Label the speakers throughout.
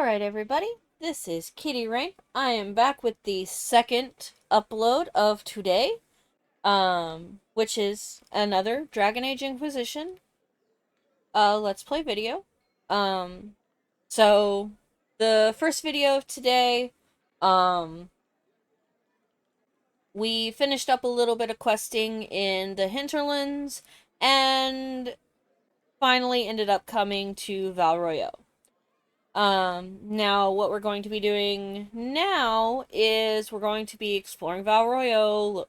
Speaker 1: Alright, everybody, this is Kitty Rain. I am back with the second upload of today, which is another Dragon Age Inquisition, Let's Play video. So, the first video of today, we finished up a little bit of questing in the hinterlands, and finally ended up coming to Val Royeaux. Now what we're going to be doing now is we're going to be exploring Val Royeaux,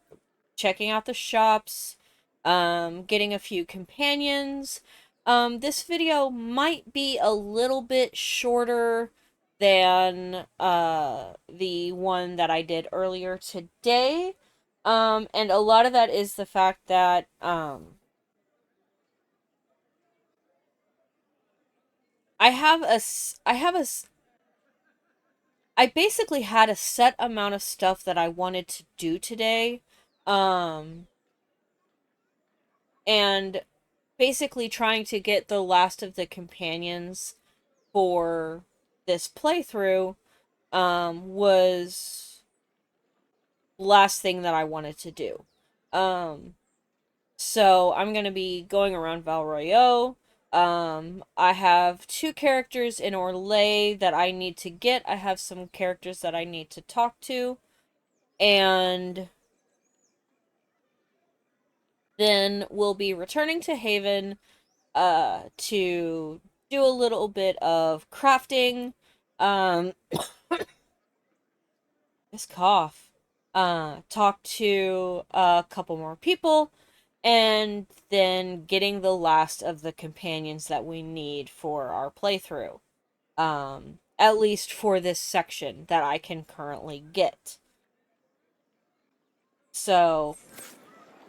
Speaker 1: checking out the shops, getting a few companions. This video might be a little bit shorter than, the one that I did earlier today. And a lot of that is the fact that, I basically had a set amount of stuff that I wanted to do today. And basically trying to get the last of the companions for this playthrough, was last thing that I wanted to do. So I'm going to be going around Val Royeaux. I have 2 characters in Orlais that I need to get. I have some characters that I need to talk to. And then we'll be returning to Haven, to do a little bit of crafting. This cough. Talk to a couple more people. And then getting the last of the companions that we need for our playthrough. At least for this section that I can currently get. So,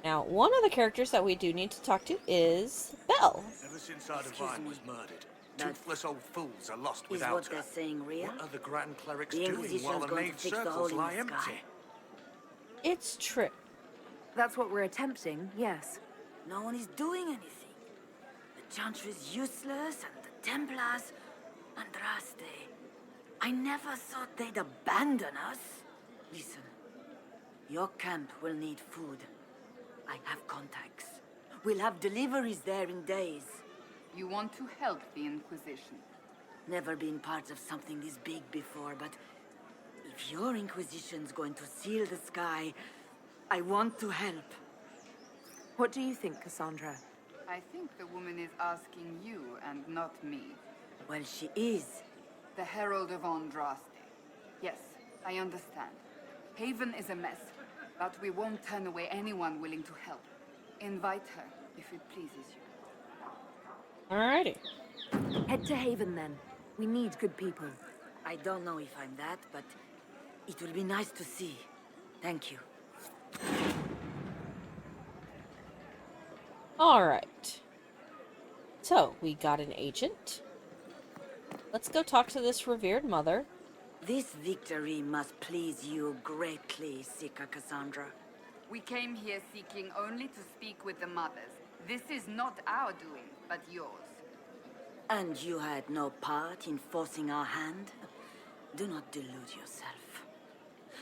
Speaker 1: now one of the characters that we do need to talk to is Belle.
Speaker 2: Ever since our divine was murdered, toothless old fools are lost without
Speaker 3: what
Speaker 2: her.
Speaker 3: they're saying, Rhea?
Speaker 2: What are the Grand Clerics
Speaker 3: The
Speaker 2: doing
Speaker 3: Inquisition's
Speaker 2: while the
Speaker 3: going to
Speaker 2: main
Speaker 3: fix the hole
Speaker 2: circles
Speaker 3: in the
Speaker 2: lie
Speaker 3: sky.
Speaker 2: empty?
Speaker 1: It's true.
Speaker 4: That's what we're attempting, yes.
Speaker 3: No one is doing anything. The Chantry is useless, and the Templars, Andraste. I never thought they'd abandon us. Listen, your camp will need food. I have contacts. We'll have deliveries there in days.
Speaker 5: You want to help the Inquisition?
Speaker 3: Never been part of something this big before, but if your Inquisition's going to seal the sky, I want to help.
Speaker 4: What do you think, Cassandra?
Speaker 5: I think the woman is asking you and not me.
Speaker 3: Well, she is.
Speaker 5: The Herald of Andraste. Yes, I understand. Haven is a mess, but we won't turn away anyone willing to help. Invite her, if it pleases you.
Speaker 1: Alrighty.
Speaker 4: Head to Haven, then. We need good people.
Speaker 3: I don't know if I'm that, but it will be nice to see. Thank you.
Speaker 1: Alright. So, we got an agent. Let's go talk to this revered mother.
Speaker 3: This victory must please you greatly, Sika Cassandra.
Speaker 5: We came here seeking only to speak with the mothers. This is not our doing, but yours.
Speaker 3: And you had no part in forcing our hand? Do not delude yourself.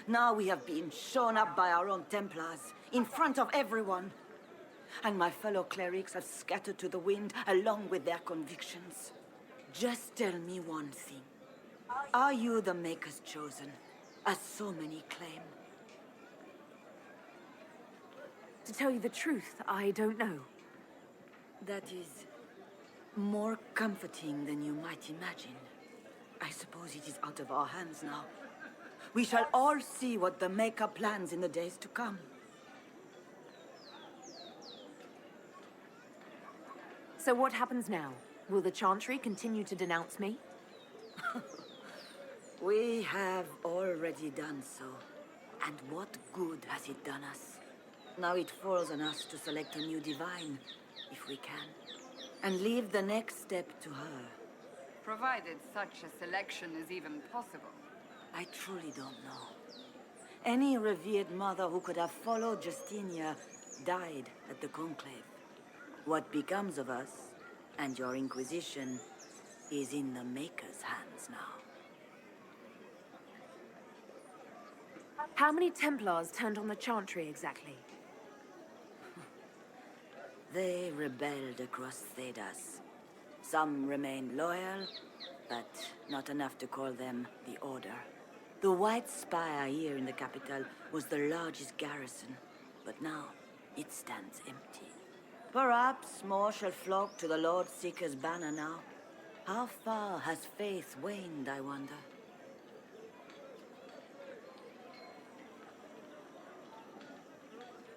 Speaker 3: Now we have been shown up by our own Templars, in front of everyone. And my fellow clerics have scattered to the wind along with their convictions. Just tell me one thing. Are you the Maker's chosen, as so many claim?
Speaker 4: To tell you the truth, I don't know.
Speaker 3: That is more comforting than you might imagine. I suppose it is out of our hands now. We shall all see what the Maker plans in the days to come.
Speaker 4: So what happens now? Will the Chantry continue to denounce me?
Speaker 3: We have already done so. And what good has it done us? Now it falls on us to select a new divine, if we can, and leave the next step to her.
Speaker 5: Provided such a selection is even possible.
Speaker 3: I truly don't know. Any revered mother who could have followed Justinia died at the Conclave. What becomes of us, and your Inquisition, is in the Maker's hands now.
Speaker 4: How many Templars turned on the Chantry exactly?
Speaker 3: They rebelled across Thedas. Some remained loyal, but not enough to call them the Order. The White Spire here in the capital was the largest garrison, but now it stands empty. Perhaps more shall flock to the Lord Seeker's banner now. How far has faith waned, I wonder?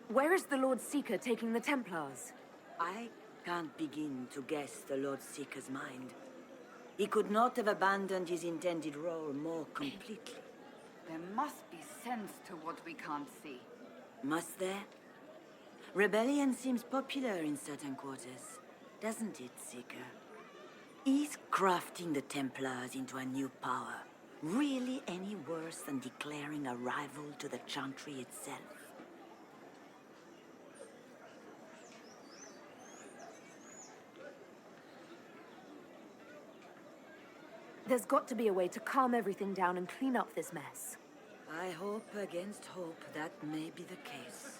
Speaker 4: Where is the Lord Seeker taking the Templars?
Speaker 3: I can't begin to guess the Lord Seeker's mind. He could not have abandoned his intended role more completely.
Speaker 5: There must be sense to what we can't see.
Speaker 3: Must there? Rebellion seems popular in certain quarters, doesn't it, Seeker? Is crafting the Templars into a new power really any worse than declaring a rival to the Chantry itself?
Speaker 4: There's got to be a way to calm everything down and clean up this mess.
Speaker 3: I hope against hope that may be the case.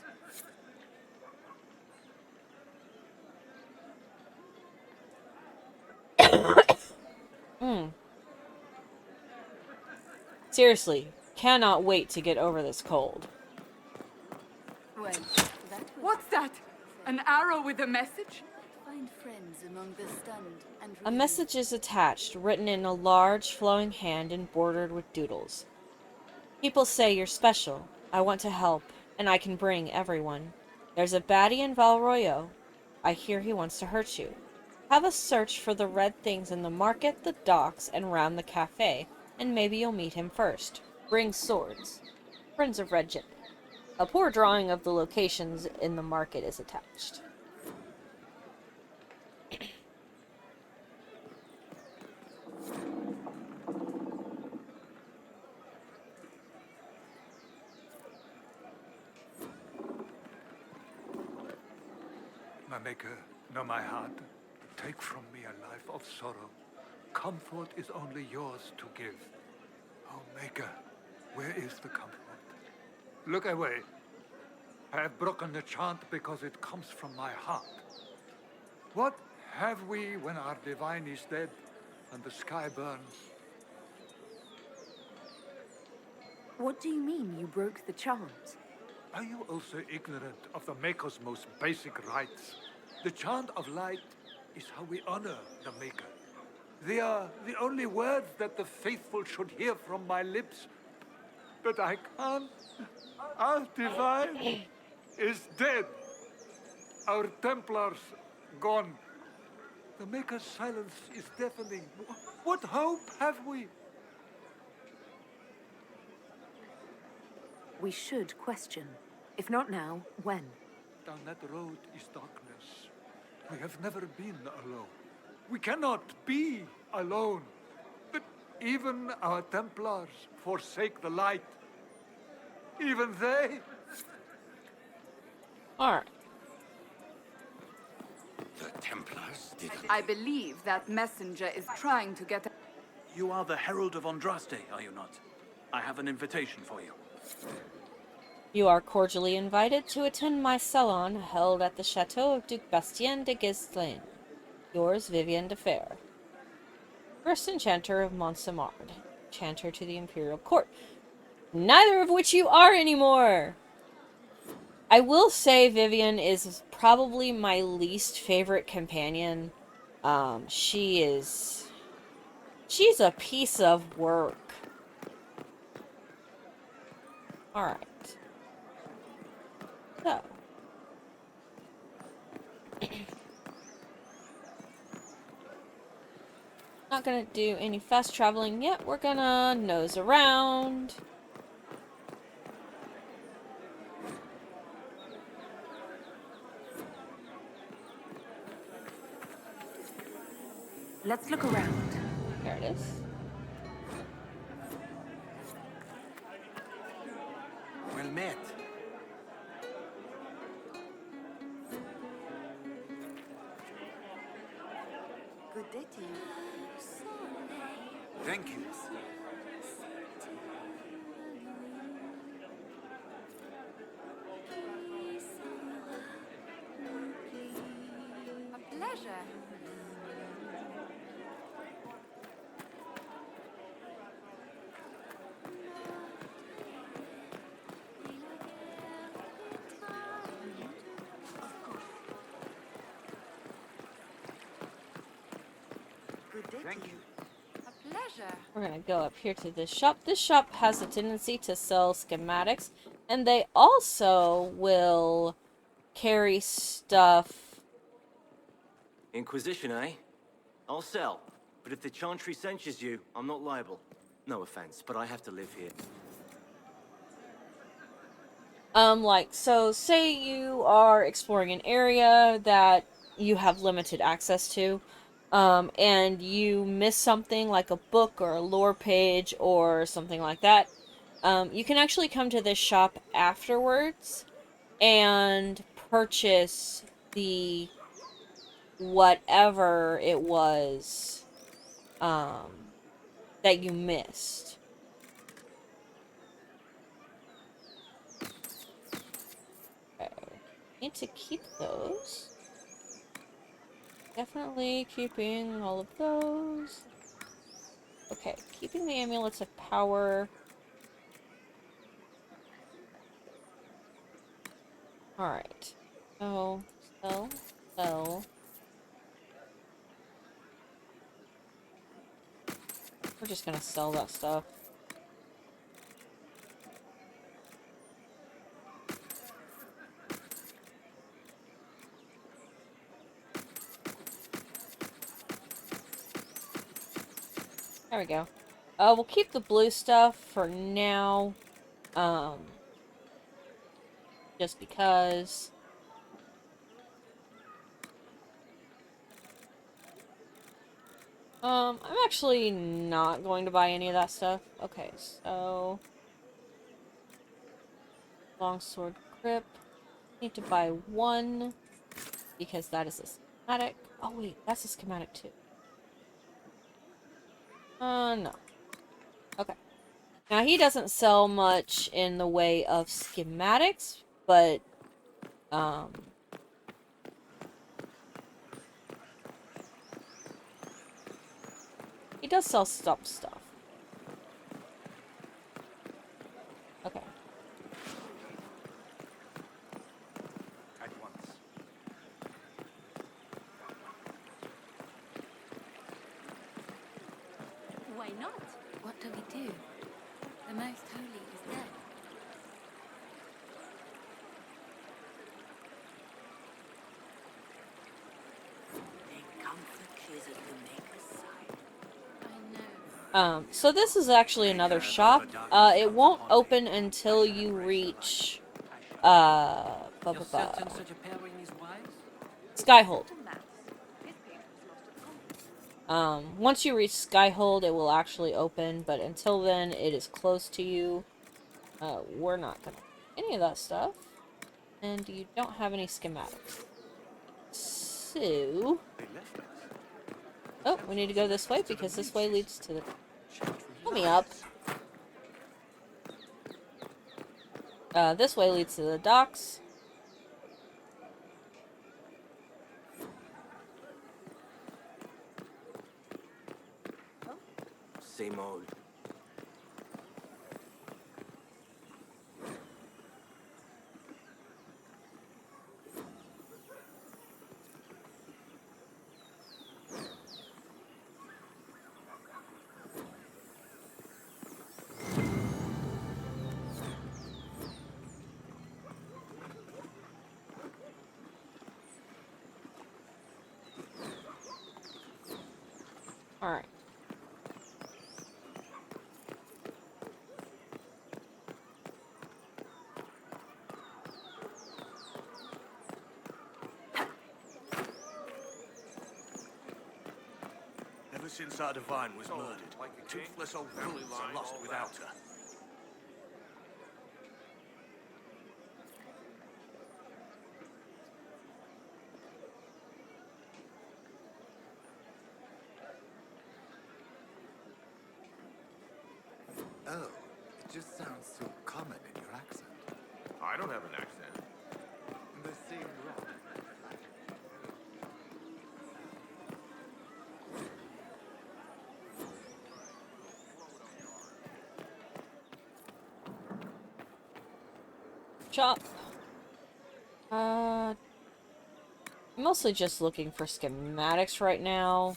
Speaker 1: Seriously, cannot wait to get over this cold.
Speaker 5: Well, what's that? An arrow with a message?
Speaker 6: Find friends among the stunned and
Speaker 1: A message is attached, written in a large, flowing hand and bordered with doodles. People say you're special. I want to help, and I can bring everyone. There's a baddie in Val Royeaux. I hear he wants to hurt you. Have a search for the red things in the market, the docks, and round the cafe, and maybe you'll meet him first. Bring swords. Friends of Red Jip. A poor drawing of the locations in the market is attached.
Speaker 2: My Maker, know my heart. Take from me a life of sorrow. Comfort is only yours to give. Oh, Maker, where is the comfort? Look away. I have broken the chant because it comes from my heart. What have we when our divine is dead and the sky burns?
Speaker 4: What do you mean you broke the chant?
Speaker 2: Are you also ignorant of the Maker's most basic rites? The chant of light is how we honor the Maker. They are the only words that the faithful should hear from my lips. But I can't. Our divine is dead. Our Templars gone. The Maker's silence is deafening. What hope have we?
Speaker 4: We should question. If not now, when?
Speaker 2: Down that road is darkness. We have never been alone. We cannot be alone. But even our Templars forsake the light. Even they.
Speaker 1: Alright.
Speaker 7: The Templars did it.
Speaker 5: I believe that messenger is trying to get...
Speaker 8: You are the Herald of Andraste, are you not? I have an invitation for you.
Speaker 1: You are cordially invited to attend my salon held at the Chateau of Duc Bastien de Guesclin. Yours, Vivienne de Fer. First Enchanter of Montsemard. Enchanter to the Imperial Court. Neither of which you are anymore! I will say Vivienne is probably my least favorite companion. She's a piece of work. Alright. So. Not gonna do any fast traveling yet. We're gonna nose around.
Speaker 4: Let's look around.
Speaker 1: There it is.
Speaker 7: Well met.
Speaker 3: Good day to you.
Speaker 7: Thank you.
Speaker 5: Thank you. A pleasure.
Speaker 1: We're gonna go up here to this shop. This shop has a tendency to sell schematics, and they also will carry stuff.
Speaker 9: Inquisition, eh? I'll sell. But if the Chantry censures you, I'm not liable. No offense, but I have to live here.
Speaker 1: So say you are exploring an area that you have limited access to, and you miss something like a book or a lore page or something like that, you can actually come to this shop afterwards and purchase the whatever it was, that you missed. Okay. Need to keep those. Definitely keeping all of those. Okay, keeping the amulets of power. Alright. So, sell. We're just gonna sell that stuff. There we go. We'll keep the blue stuff for now. Just because. I'm actually not going to buy any of that stuff. Okay, so... Longsword grip. Need to buy one, because that is a schematic. Oh wait, that's a schematic too. No. Okay. Now he doesn't sell much in the way of schematics, but, he does sell stuff. Okay.
Speaker 2: At once.
Speaker 6: Why not? What do we do? The Most Holy is dead.
Speaker 3: The comfort is at the Maker's side.
Speaker 6: I know.
Speaker 1: So this is actually another shop. It won't open until you reach, Skyhold. Once you reach Skyhold, it will actually open, but until then, it is closed to you. We're not gonna do any of that stuff. And you don't have any schematics. So... Oh, we need to go this way, because this way leads to the... Pull me up. This way leads to the docks.
Speaker 9: Same old.
Speaker 1: Alright.
Speaker 8: Ever since our divine was murdered, toothless old fools are lost without her.
Speaker 7: Oh, it just sounds so common in your accent.
Speaker 2: I don't have an accent.
Speaker 7: The same rock.
Speaker 1: Chop. Mostly just looking for schematics right now.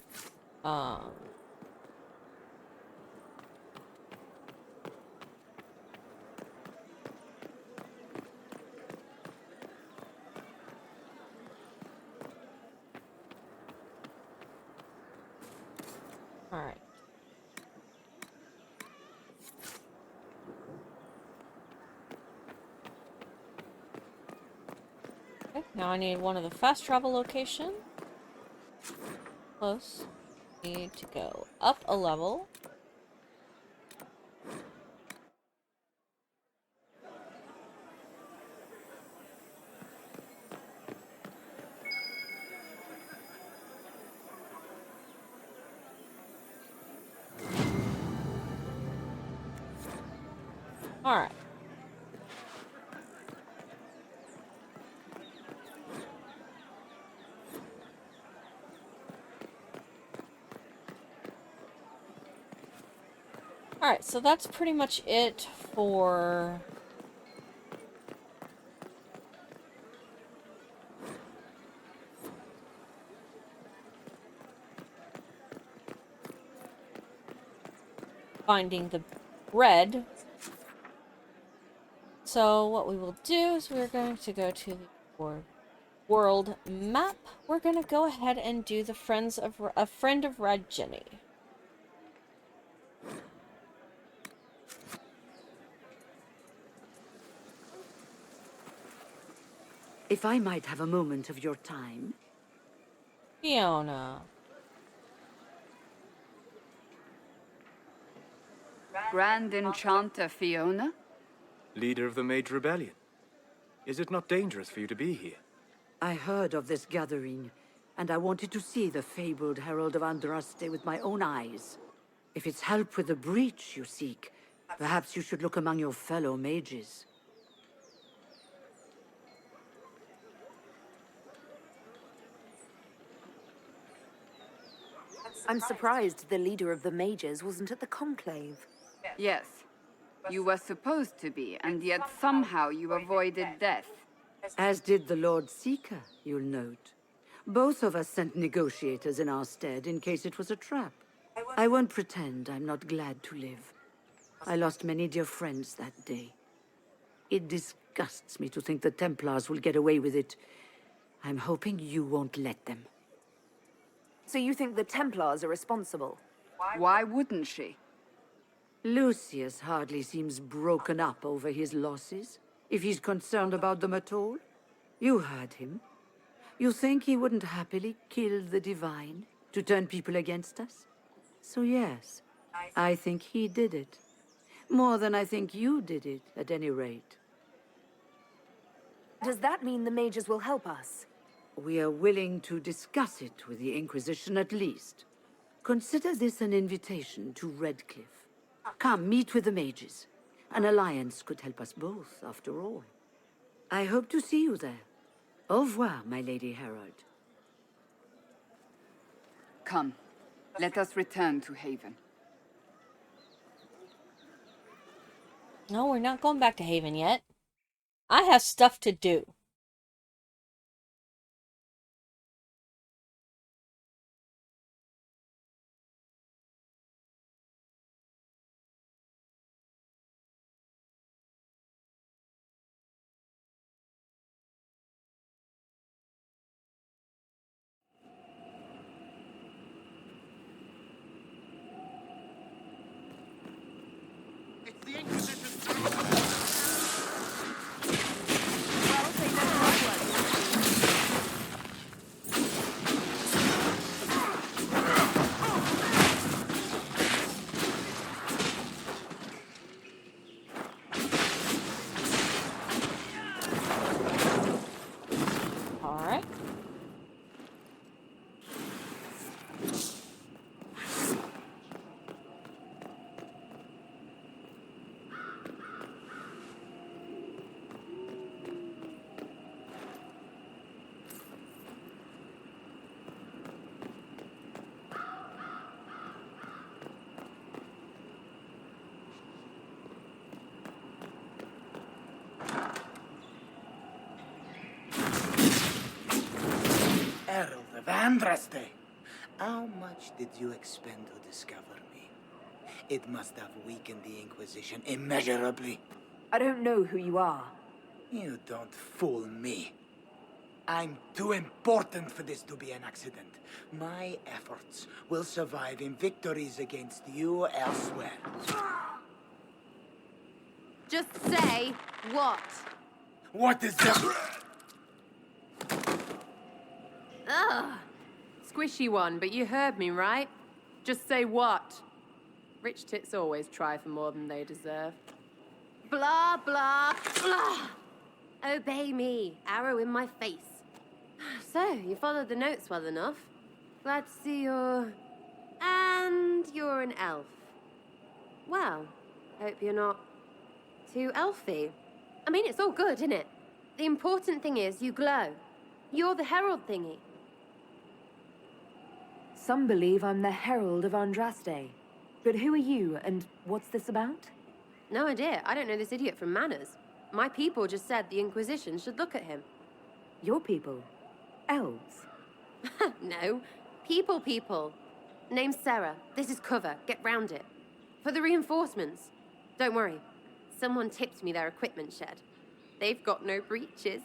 Speaker 1: Alright. Okay, now I need one of the fast travel location. Close. Need to go up a level. Alright. Alright, so that's pretty much it for... finding the bread. So what we will do is we're going to go to the world map. We're going to go ahead and do the friend of Radjeni.
Speaker 3: If I might have a moment of your time.
Speaker 1: Fiona.
Speaker 5: Grand Enchanter Fiona?
Speaker 10: Leader of the Mage Rebellion. Is it not dangerous for you to be here?
Speaker 3: I heard of this gathering, and I wanted to see the fabled Herald of Andraste with my own eyes. If it's help with the breach you seek, perhaps you should look among your fellow mages.
Speaker 4: I'm surprised the leader of the mages wasn't at the conclave.
Speaker 5: Yes. You were supposed to be, and yet somehow you avoided death.
Speaker 3: As did the Lord Seeker, you'll note. Both of us sent negotiators in our stead in case it was a trap. I won't pretend I'm not glad to live. I lost many dear friends that day. It disgusts me to think the Templars will get away with it. I'm hoping you won't let them.
Speaker 4: So you think the Templars are responsible?
Speaker 5: Why wouldn't she?
Speaker 3: Lucius hardly seems broken up over his losses, if he's concerned about them at all. You heard him. You think he wouldn't happily kill the Divine to turn people against us? So yes, I think he did it. More than I think you did it, at any rate.
Speaker 4: Does that mean the mages will help us?
Speaker 3: We are willing to discuss it with the Inquisition at least. Consider this an invitation to Redcliffe. Come, meet with the mages. An alliance could help us both, after all. I hope to see you there. Au revoir, my Lady Herald.
Speaker 5: Come, let us return to Haven.
Speaker 1: No, we're not going back to Haven yet. I have stuff to do.
Speaker 7: It's the Inquisition.
Speaker 4: Well, they know my work.
Speaker 1: Alright.
Speaker 11: Herald of Andraste! How much did you expend to discover me? It must have weakened the Inquisition immeasurably.
Speaker 4: I don't know who you are.
Speaker 11: You don't fool me. I'm too important for this to be an accident. My efforts will survive in victories against you elsewhere.
Speaker 12: Just say what?
Speaker 11: What is that?
Speaker 12: Ugh. Squishy one, but you heard me, right? Just say what? Rich tits always try for more than they deserve. Blah, blah, blah. Obey me. Arrow in my face. So, you followed the notes well enough. Glad to see you're... And you're an elf. Well, hope you're not too elfy. I mean, it's all good, isn't it? The important thing is you glow. You're the herald thingy.
Speaker 4: Some believe I'm the Herald of Andraste. But who are you, and what's this about?
Speaker 12: No idea. I don't know this idiot from Manners. My people just said the Inquisition should look at him.
Speaker 4: Your people? Elves?
Speaker 12: No. People. Name's Sarah. This is cover. Get round it. For the reinforcements. Don't worry. Someone tipped me their equipment shed. They've got no breaches.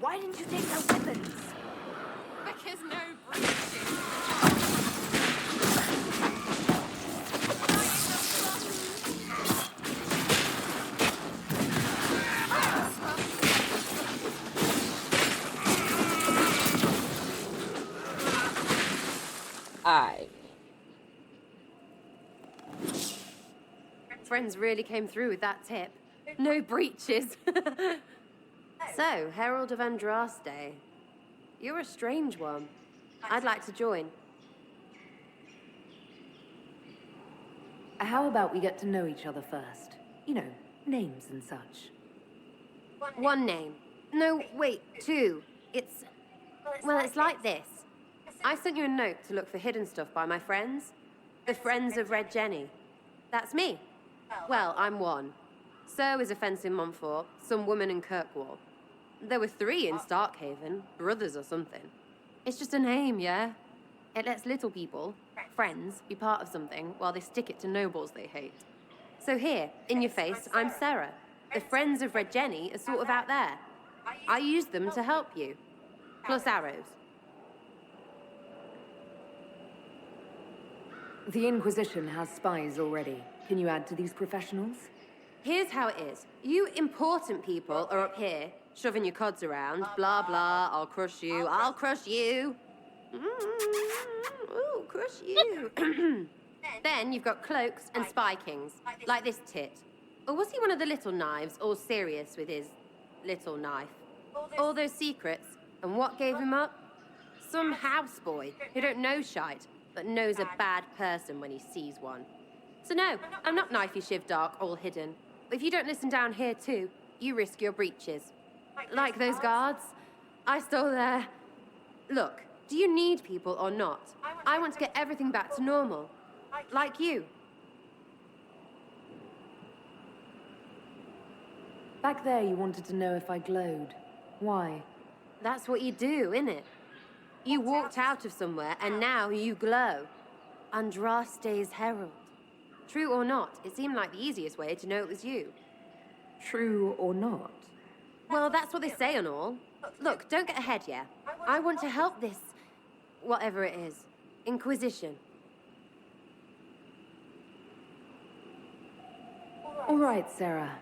Speaker 4: Why didn't you take their weapons?
Speaker 12: Because no breaches. Friends really came through with that tip. No breaches. So, Herald of Andraste. You're a strange one. I'd like to join.
Speaker 4: How about we get to know each other first? You know, names and such.
Speaker 12: One name. No, wait, two. Well, it's like this. I sent you a note to look for hidden stuff by my friends. The Friends of Red Jenny. That's me. Well, I'm one. So is a fence in Montfort, some woman in Kirkwall. There were 3 in Starkhaven, brothers or something. It's just a name, yeah? It lets little people, friends, be part of something while they stick it to nobles they hate. So here, in your face, I'm Sarah. The Friends of Red Jenny are sort of out there. I use them to help you. Plus arrows.
Speaker 4: The Inquisition has spies already. Can you add to these professionals?
Speaker 12: Here's how it is. You important people are up here, shoving your cods around. Blah, blah, I'll crush you. Ooh, crush you. Then you've got cloaks and spy kings, like this tit. Or was he one of the little knives, all serious with his little knife? All those secrets, and what gave him up? Some houseboy who don't know shite, but knows a bad person when he sees one. So no, I'm not knifey shiv dark, all hidden. If you don't listen down here too, you risk your breeches. Like those guards, I stole their... Look, do you need people or not? I want to get everything back to normal. Like you.
Speaker 4: Back there you wanted to know if I glowed. Why?
Speaker 12: That's what you do, innit? You walked out of somewhere and now you glow. Andraste's herald. True or not, it seemed like the easiest way to know it was you.
Speaker 4: True or not?
Speaker 12: Well, that's what they say and all. Look, don't get ahead, yeah? I want to help this... whatever it is. Inquisition.
Speaker 4: All right, Sarah.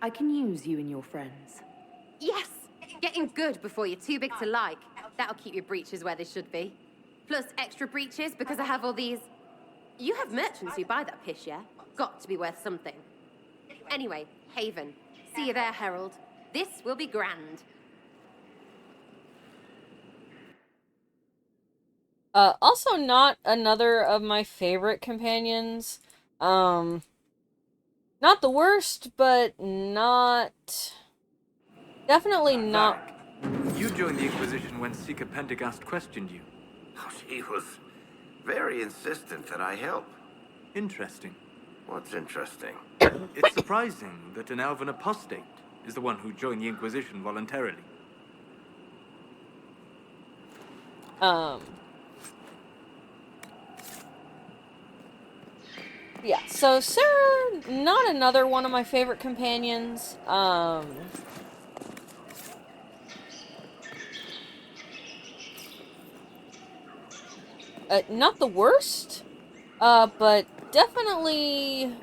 Speaker 4: I can use you and your friends.
Speaker 12: Yes! Getting good before you're too big to like. That'll keep your breeches where they should be. Plus extra breeches because I have all these... You have merchants who buy that piss, yeah? Got to be worth something. Anyway, Haven. See you there, Herald. This will be grand.
Speaker 1: Also not another of my favorite companions. Not the worst, but not... Definitely not...
Speaker 10: You joined the Inquisition when Seeker Pendergast questioned you.
Speaker 13: Oh, she was very insistent that I help.
Speaker 10: Interesting.
Speaker 13: What's interesting?
Speaker 10: It's surprising that an elven apostate is the one who joined the Inquisition voluntarily.
Speaker 1: Yeah, so Sarah, not another one of my favorite companions. Not the worst, but definitely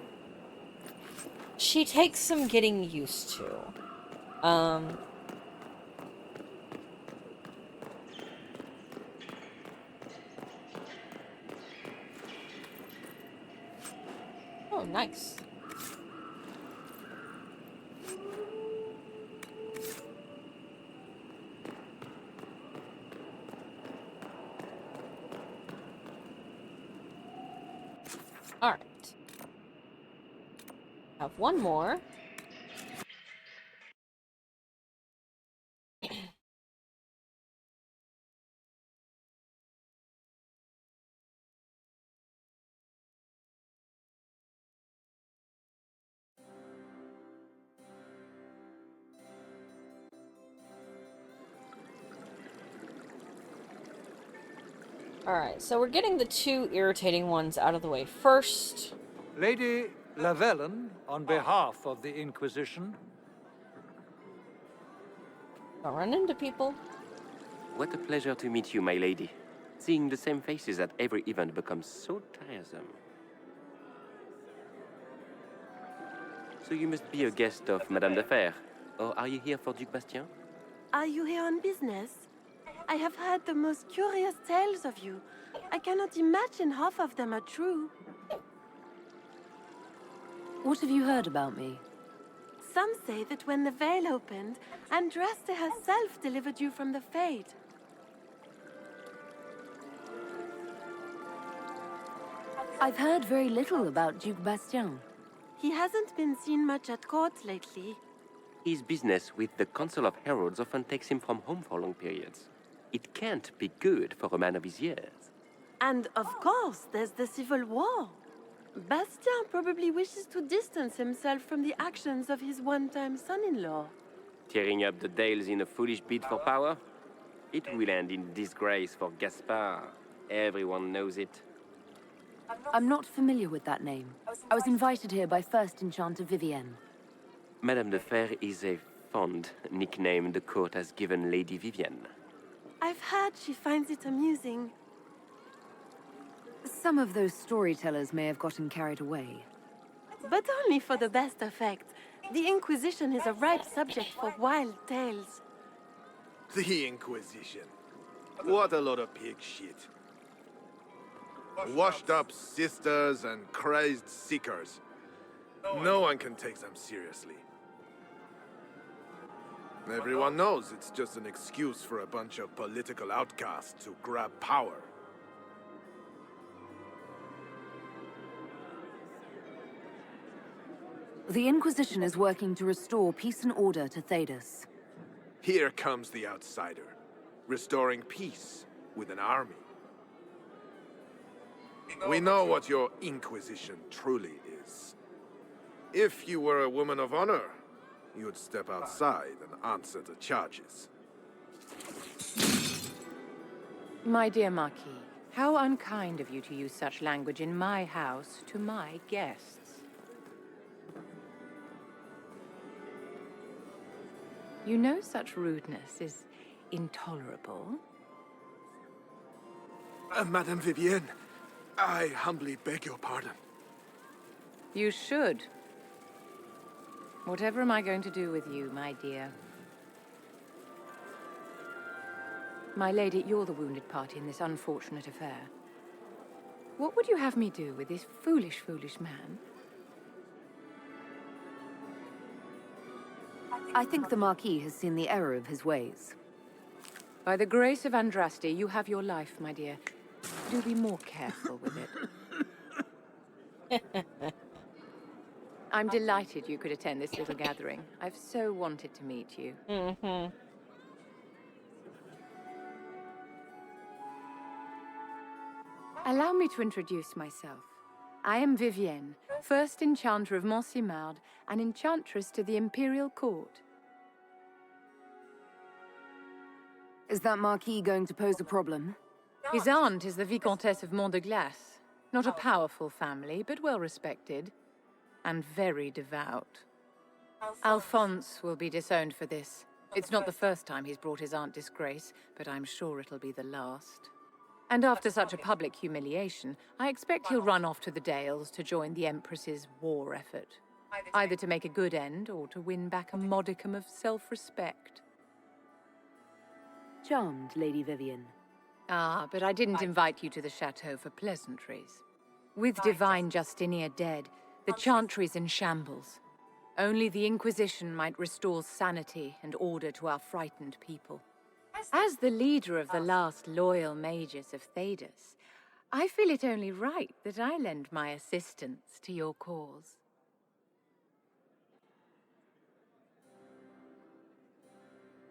Speaker 1: she takes some getting used to. Um, oh, nice. All right. Have one more. Alright, so we're getting the two irritating ones out of the way first.
Speaker 2: Lady Lavellen, on behalf of the Inquisition.
Speaker 1: Don't run into people.
Speaker 14: What a pleasure to meet you, my lady. Seeing the same faces at every event becomes so tiresome. So you must be a guest of Madame de Fer, or are you here for Duc Bastien?
Speaker 15: Are you here on business? I have heard the most curious tales of you. I cannot imagine half of them are true.
Speaker 4: What have you heard about me?
Speaker 15: Some say that when the veil opened, Andraste herself delivered you from the Fade.
Speaker 4: I've heard very little about Duke Bastien.
Speaker 15: He hasn't been seen much at court lately.
Speaker 14: His business with the Council of Heralds often takes him from home for long periods. It can't be good for a man of his years.
Speaker 15: And of course, there's the civil war. Bastien probably wishes to distance himself from the actions of his one-time son-in-law.
Speaker 14: Tearing up the Dales in a foolish bid for power? It will end in disgrace for Gaspard. Everyone knows it.
Speaker 4: I'm not familiar with that name. I was invited here by First Enchanter Vivienne.
Speaker 14: Madame de Fer is a fond nickname the court has given Lady Vivienne.
Speaker 15: I've heard she finds it amusing.
Speaker 4: Some of those storytellers may have gotten carried away.
Speaker 15: But only for the best effect. The Inquisition is a ripe subject for wild tales.
Speaker 16: The Inquisition. What a lot of pig shit. Washed-up sisters and crazed seekers. No one can take them seriously. Everyone knows it's just an excuse for a bunch of political outcasts to grab power.
Speaker 4: The Inquisition is working to restore peace and order to Thedas.
Speaker 16: Here comes the outsider, restoring peace with an army. We know what your Inquisition truly is. If you were a woman of honor, you would step outside and answer the charges.
Speaker 17: My dear Marquis, how unkind of you to use such language in my house to my guests. You know such rudeness is intolerable.
Speaker 16: Madame Vivienne, I humbly beg your pardon.
Speaker 17: You should. Whatever am I going to do with you, my dear? My lady, you're the wounded party in this unfortunate affair. What would you have me do with this foolish, foolish man?
Speaker 4: I think the Marquis has seen the error of his ways.
Speaker 17: By the grace of Andraste, you have your life, my dear. Do be more careful with it. I'm delighted you could attend this little gathering. I've so wanted to meet you.
Speaker 1: Mm-hmm.
Speaker 17: Allow me to introduce myself. I am Vivienne, first enchanter of Montsimard and enchantress to the Imperial Court.
Speaker 4: Is that Marquis going to pose a problem?
Speaker 17: His aunt is the Vicomtesse of Mont de Glace. Not a powerful family, but well respected. And very devout. Alphonse will be disowned for this. It's not the first time he's brought his aunt disgrace, but I'm sure it'll be the last. And after such a public humiliation, I expect he'll run off to the Dales to join the Empress's war effort. Either to make a good end, or to win back a modicum of self-respect.
Speaker 4: Charmed, Lady Vivian.
Speaker 17: Ah, but I didn't invite you to the chateau for pleasantries. With Divine Justinia dead, the Chantry's in shambles. Only the Inquisition might restore sanity and order to our frightened people. As the leader of the last loyal mages of Thedas, I feel it only right that I lend my assistance to your cause.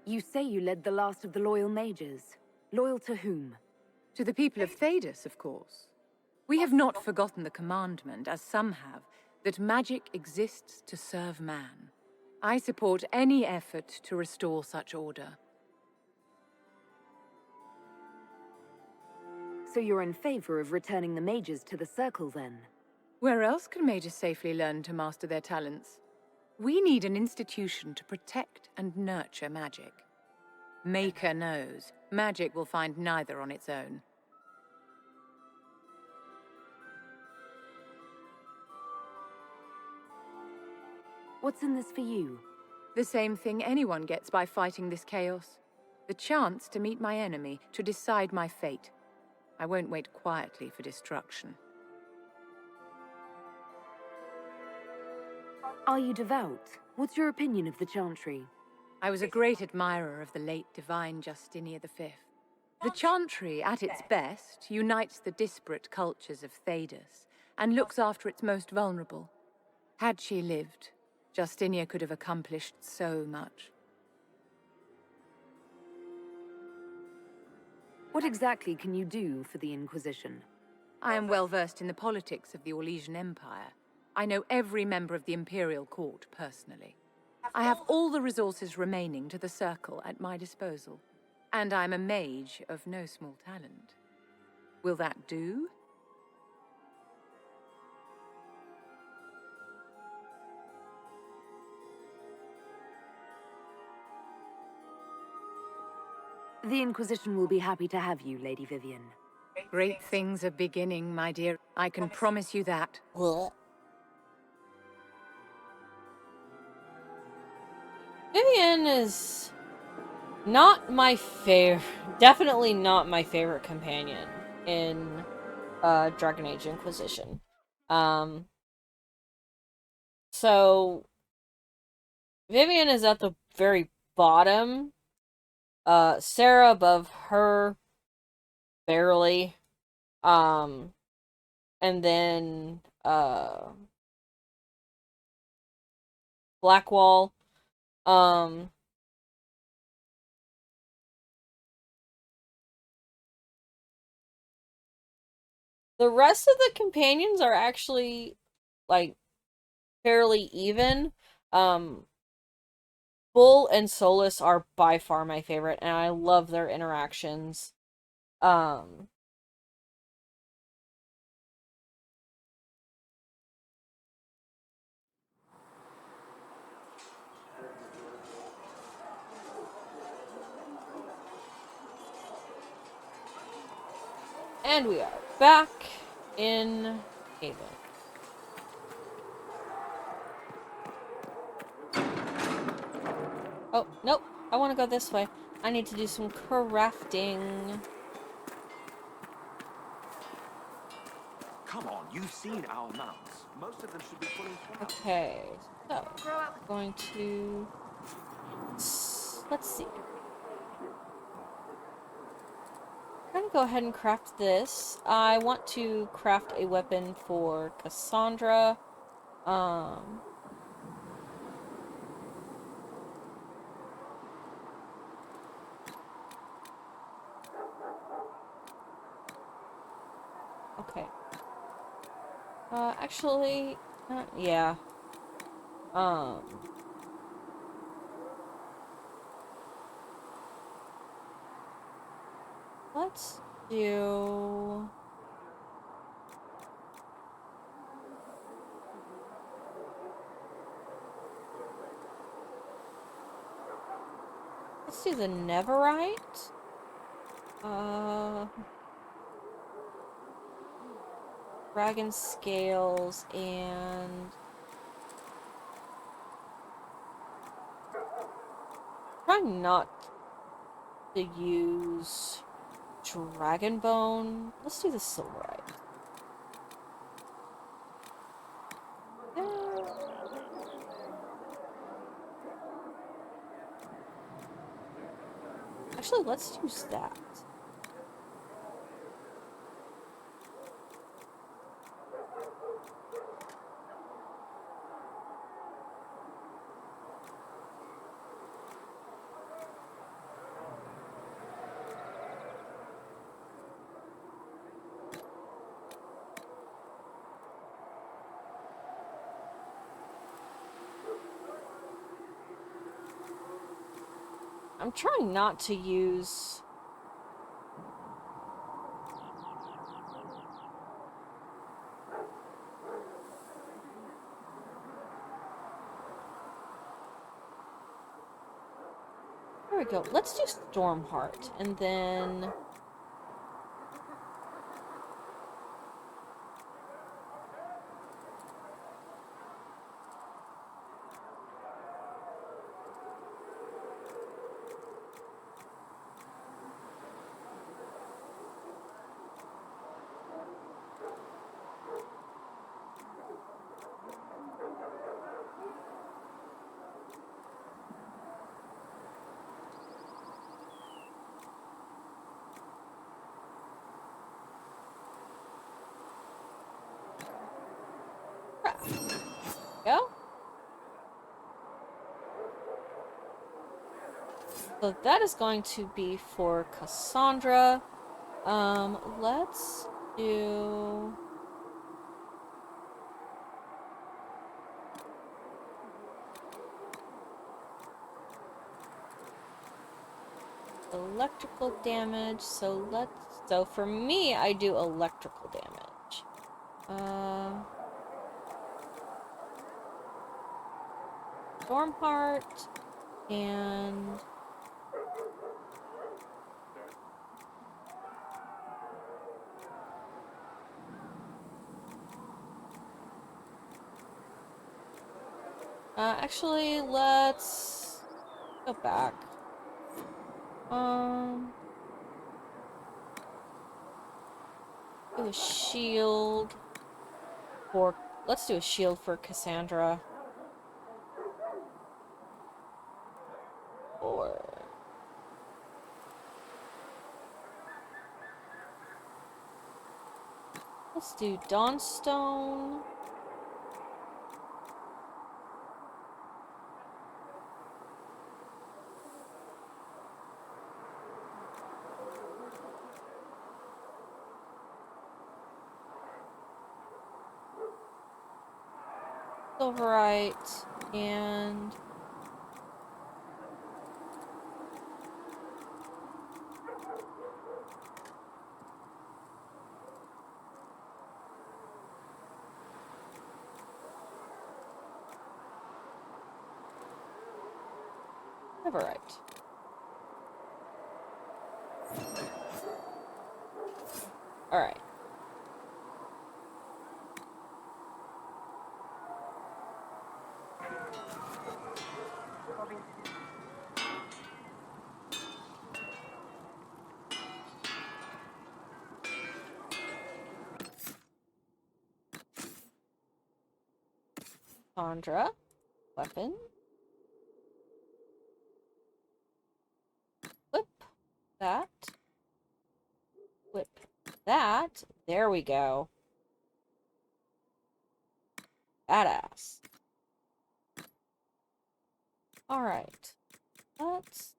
Speaker 4: You say you led the last of the loyal mages. Loyal to whom?
Speaker 17: To the people of Thedas, of course. We have not forgotten the commandment, as some have, that magic exists to serve man. I support any effort to restore such order.
Speaker 4: So you're in favor of returning the mages to the Circle, then?
Speaker 17: Where else can mages safely learn to master their talents? We need an institution to protect and nurture magic. Maker knows, magic will find neither on its own.
Speaker 4: What's in this for you?
Speaker 17: The same thing anyone gets by fighting this chaos. The chance to meet my enemy, to decide my fate. I won't wait quietly for destruction.
Speaker 4: Are you devout? What's your opinion of the Chantry?
Speaker 17: I was a great admirer of the late Divine Justinia V. The Chantry, at its best, unites the disparate cultures of Thedas and looks after its most vulnerable. Had she lived, Justinia could have accomplished so much.
Speaker 4: What exactly can you do for the Inquisition?
Speaker 17: I am well versed in the politics of the Orlesian Empire. I know every member of the Imperial Court personally. I have all the resources remaining to the Circle at my disposal. And I'm a mage of no small talent. Will that do?
Speaker 4: The Inquisition will be happy to have you, Lady Vivian.
Speaker 17: Great things are beginning, my dear. I can promise you that.
Speaker 1: What? Vivian is not my definitely not my favorite companion in Dragon Age Inquisition. So Vivian is at the very bottom. Sarah above her, barely. And then Blackwall. The rest of the companions are actually, like, fairly even. Bull and Solus are by far my favorite, and I love their interactions. And we are back in Haven. Oh, nope. I want to go this way. I need to do some crafting.
Speaker 18: Come on, you've seen our mounts. Most of them should be fully formed.
Speaker 1: Okay, so we're going to... Let's see. I'm gonna go ahead and craft this. I want to craft a weapon for Cassandra. Okay. Actually, yeah. Let's do... Let's do the Neverite. Dragon scales and trying not to use dragon bone. Let's do the silverite. Actually, let's use that. I'm trying not to use... There we go. Let's do Stormheart, and then... Go. So that is going to be for Cassandra. Let's do... electrical damage, so for me, I do electrical damage. Stormheart, and... actually, let's go back. Do a shield for... let's do a shield for Cassandra. Or... let's do Dawnstone. Silverite, and... Neverite. Alright. Sandra, weapon. Whip that. Whip that. There we go. Badass. Alright. Let's...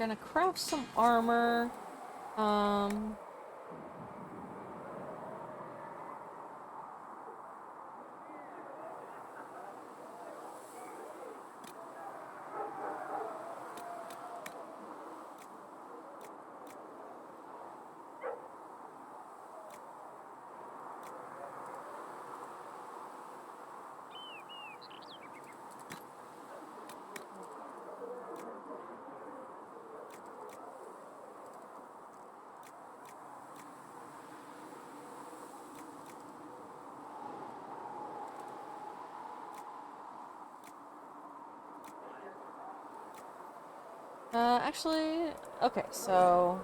Speaker 1: gonna craft some armor. Actually, okay, so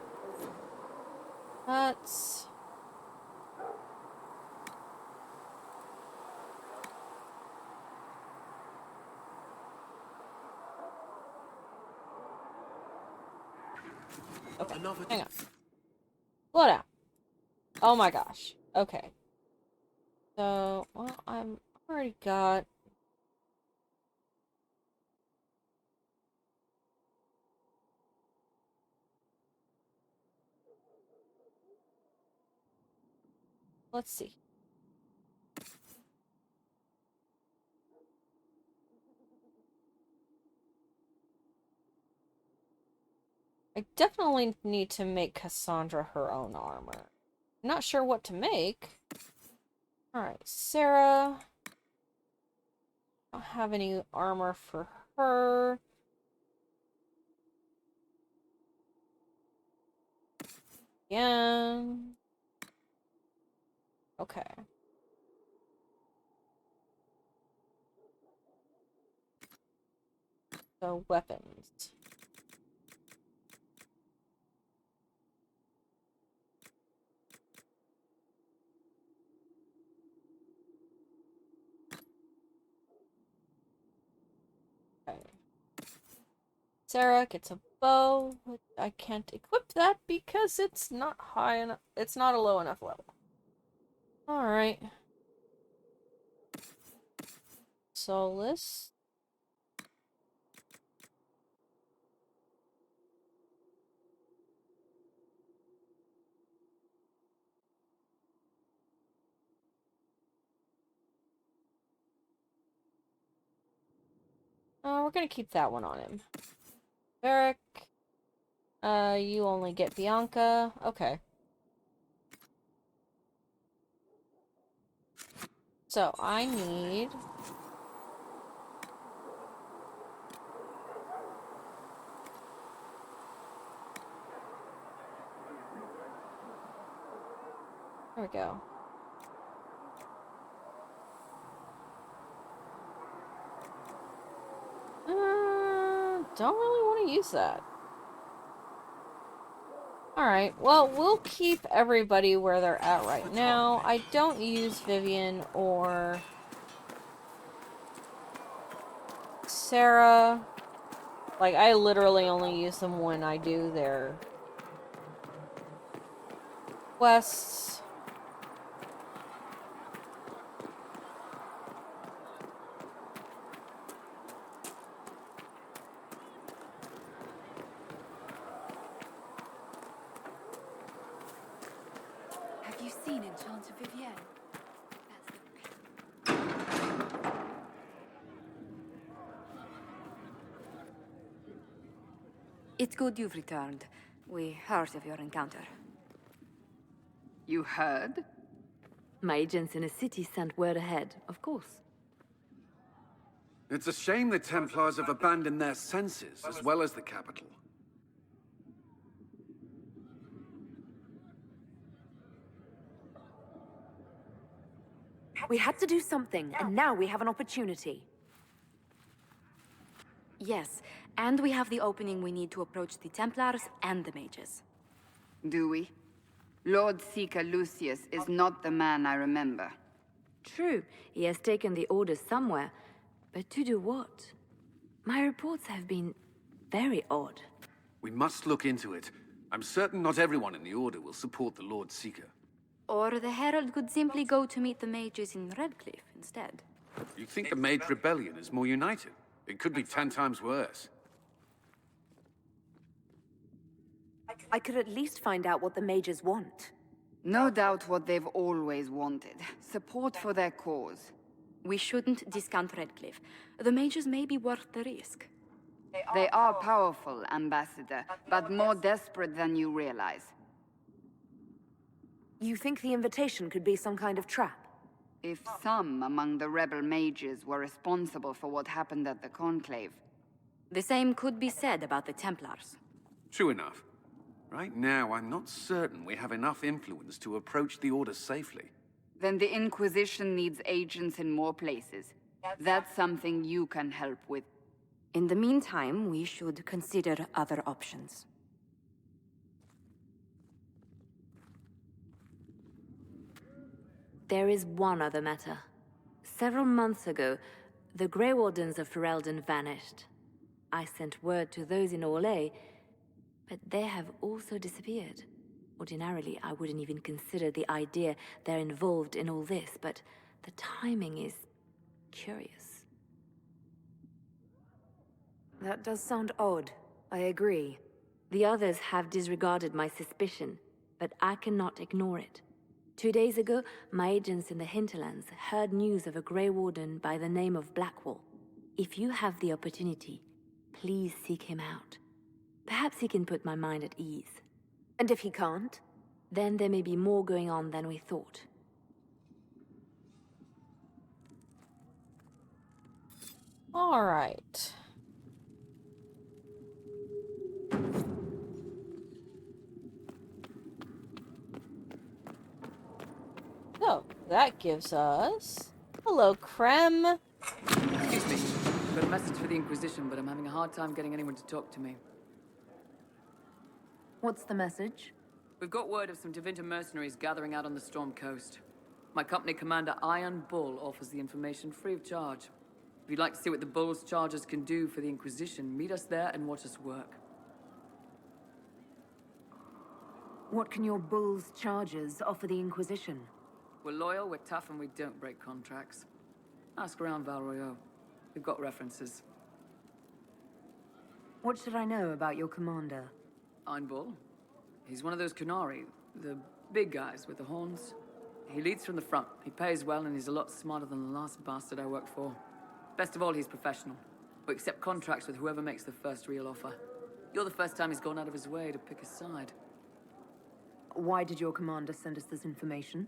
Speaker 1: that's okay. Hang on. Slow down. Oh my gosh. Okay. So, well, I'm already got. Let's see. I definitely need to make Cassandra her own armor. I'm not sure what to make. Alright, Sarah. I don't have any armor for her. Again. Okay. So, weapons. Okay. Sarah gets a bow. I can't equip that because it's not high enough. It's not a low enough level. Alright. Solus. We're gonna keep that one on him. Varric. You only get Bianca. Okay. So, I need... There we go. Don't really want to use that. Alright, well, we'll keep everybody where they're at right now. I don't use Vivian or Sarah. Like, I literally only use them when I do their quests.
Speaker 5: Have you seen Enchanter Vivienne?
Speaker 19: It's good you've returned. We heard of your encounter.
Speaker 5: You heard?
Speaker 4: My agents in the city sent word ahead, of course.
Speaker 20: It's a shame the Templars have abandoned their senses, as well as the capital.
Speaker 4: We had to do something, and now we have an opportunity.
Speaker 19: Yes, and we have the opening we need to approach the Templars and the mages.
Speaker 5: Do we? Lord Seeker Lucius is not the man I remember.
Speaker 4: True, he has taken the orders somewhere, but to do what? My reports have been very odd.
Speaker 20: We must look into it. I'm certain not everyone in the Order will support the Lord Seeker.
Speaker 19: Or the Herald could simply go to meet the mages in Redcliffe instead.
Speaker 20: You think the Mage Rebellion is more united? It could be 10 times worse.
Speaker 4: I could at least find out what the mages want.
Speaker 5: No doubt what they've always wanted. Support for their cause.
Speaker 19: We shouldn't discount Redcliffe. The mages may be worth the risk.
Speaker 5: They are powerful, Ambassador, but more desperate than you realize.
Speaker 4: You think the invitation could be some kind of trap?
Speaker 5: If some among the rebel mages were responsible for what happened at the Conclave.
Speaker 19: The same could be said about the Templars.
Speaker 20: True enough. Right now, I'm not certain we have enough influence to approach the Order safely.
Speaker 5: Then the Inquisition needs agents in more places. That's something you can help with.
Speaker 19: In the meantime, we should consider other options. There is one other matter. Several months ago, the Grey Wardens of Ferelden vanished. I sent word to those in Orlais, but they have also disappeared. Ordinarily, I wouldn't even consider the idea they're involved in all this, but the timing is curious. That does sound odd. I agree. The others have disregarded my suspicion, but I cannot ignore it. 2 days ago, my agents in the hinterlands heard news of a Grey Warden by the name of Blackwall. If you have the opportunity, please seek him out. Perhaps he can put my mind at ease.
Speaker 4: And if he can't?
Speaker 19: Then there may be more going on than we thought.
Speaker 1: All right. So, that gives us... Hello, Creme.
Speaker 21: Excuse me. I've got a message for the Inquisition, but I'm having a hard time getting anyone to talk to me.
Speaker 4: What's the message?
Speaker 21: We've got word of some Tevinter mercenaries gathering out on the Storm Coast. My company commander, Iron Bull, offers the information free of charge. If you'd like to see what the Bull's charges can do for the Inquisition, meet us there and watch us work.
Speaker 4: What can your Bull's charges offer the Inquisition?
Speaker 21: We're loyal, we're tough, and we don't break contracts. Ask around Val Royeaux. We've got references.
Speaker 4: What should I know about your commander?
Speaker 21: Iron Bull. He's one of those Kunari, the big guys with the horns. He leads from the front, he pays well, and he's a lot smarter than the last bastard I worked for. Best of all, he's professional. We accept contracts with whoever makes the first real offer. You're the first time he's gone out of his way to pick a side.
Speaker 4: Why did your commander send us this information?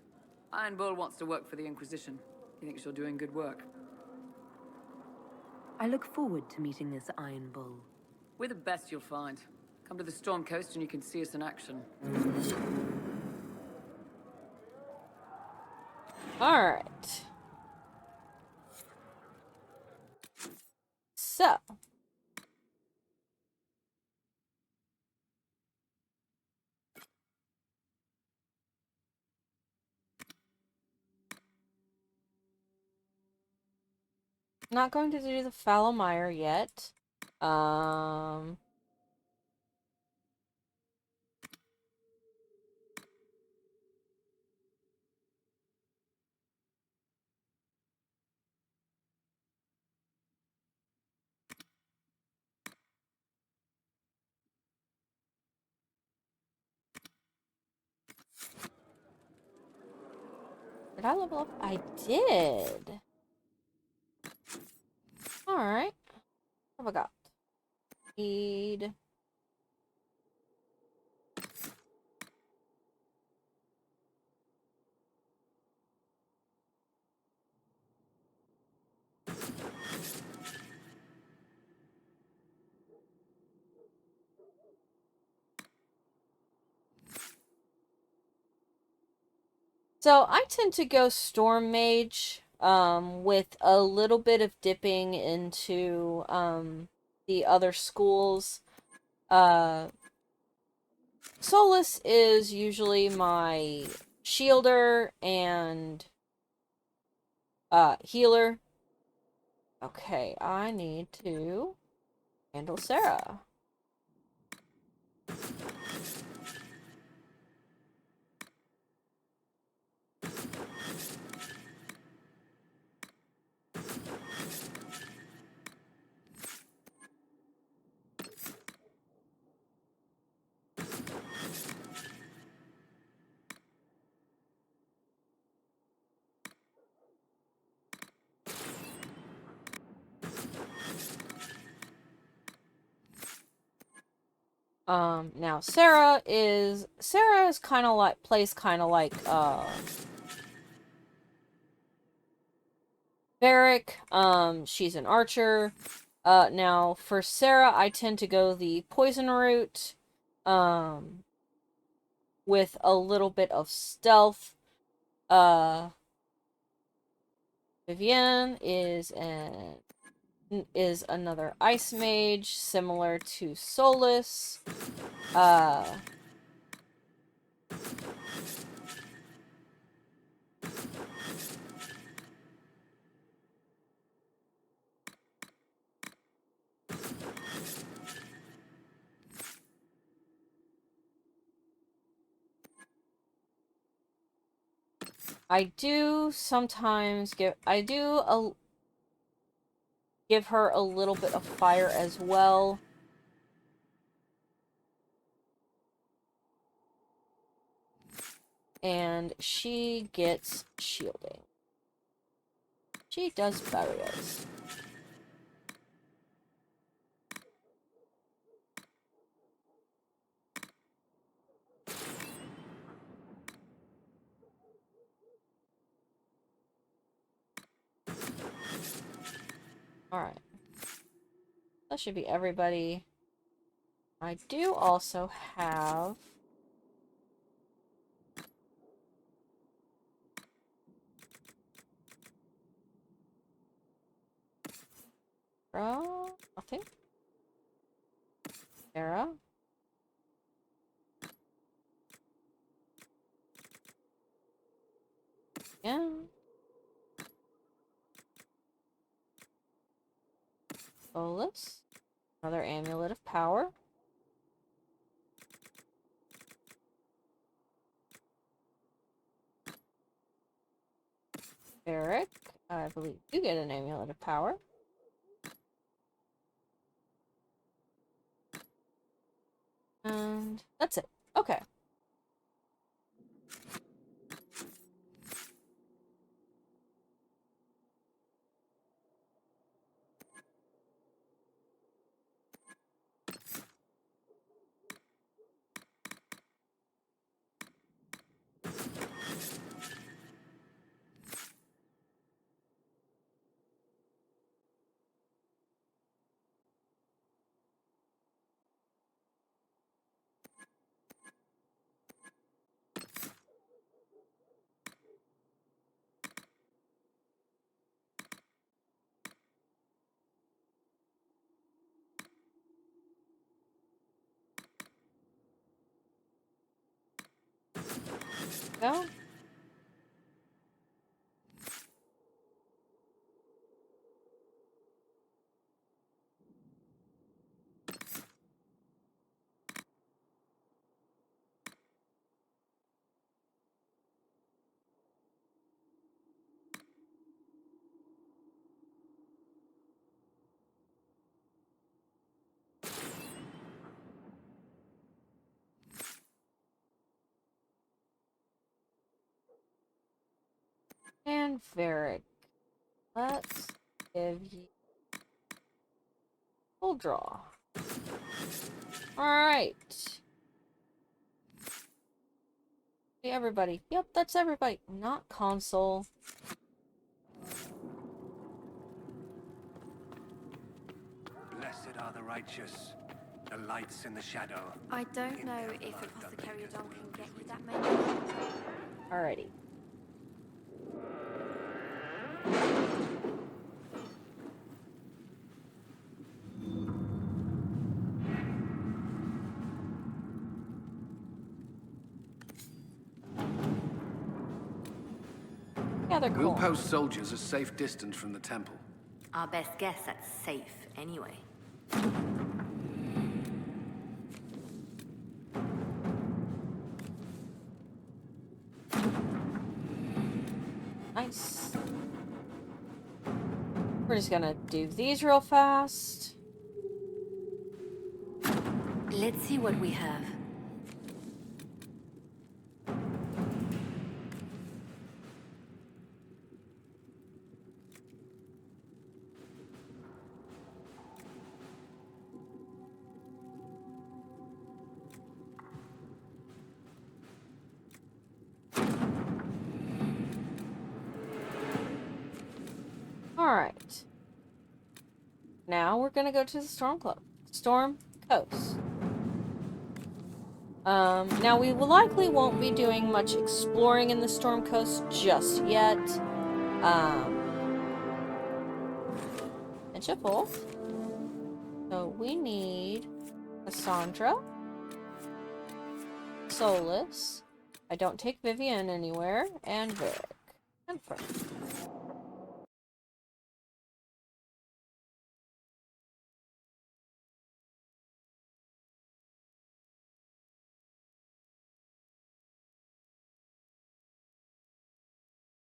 Speaker 21: Iron Bull wants to work for the Inquisition. He thinks you're doing good work.
Speaker 4: I look forward to meeting this Iron Bull.
Speaker 21: We're the best you'll find. Come to the Storm Coast and you can see us in action.
Speaker 1: All right. So. Not going to do the Fallow yet. Did I level up? I did. Alright. What have I got? Need... So I tend to go Storm Mage, with a little bit of dipping into, the other schools. Solus is usually my shielder and, healer. Okay, I need to handle Sarah. Now Sarah is kind of like plays kind of like Varric. She's an archer. Now for Sarah, I tend to go the poison route, with a little bit of stealth. Vivienne is another ice mage, similar to Solus. I do sometimes give her a little bit of fire as well. And she gets shielding. She does barriers. Alright. That should be everybody. I do also have... nothing. Sarah. Yeah. Solus. Another amulet of power. Varric. I believe you get an amulet of power. And that's it. Okay. Go. And Varric. Let's give you full draw. Alright. Hey, everybody. Yep, that's everybody. Not console.
Speaker 6: Blessed are the righteous, the lights in the shadow.
Speaker 19: I don't know if Apothecary Don can get you that many.
Speaker 1: Alrighty.
Speaker 20: We'll post soldiers a safe distance from the temple.
Speaker 19: Our best guess that's safe, anyway.
Speaker 1: Nice. We're just gonna do these real fast.
Speaker 19: Let's see what we have.
Speaker 1: Alright. Now we're gonna go to the Storm Coast. Now we likely won't be doing much exploring in the Storm Coast just yet. And both. So we need Cassandra, Solus. I don't take Vivian anywhere, and Varric, and Frank.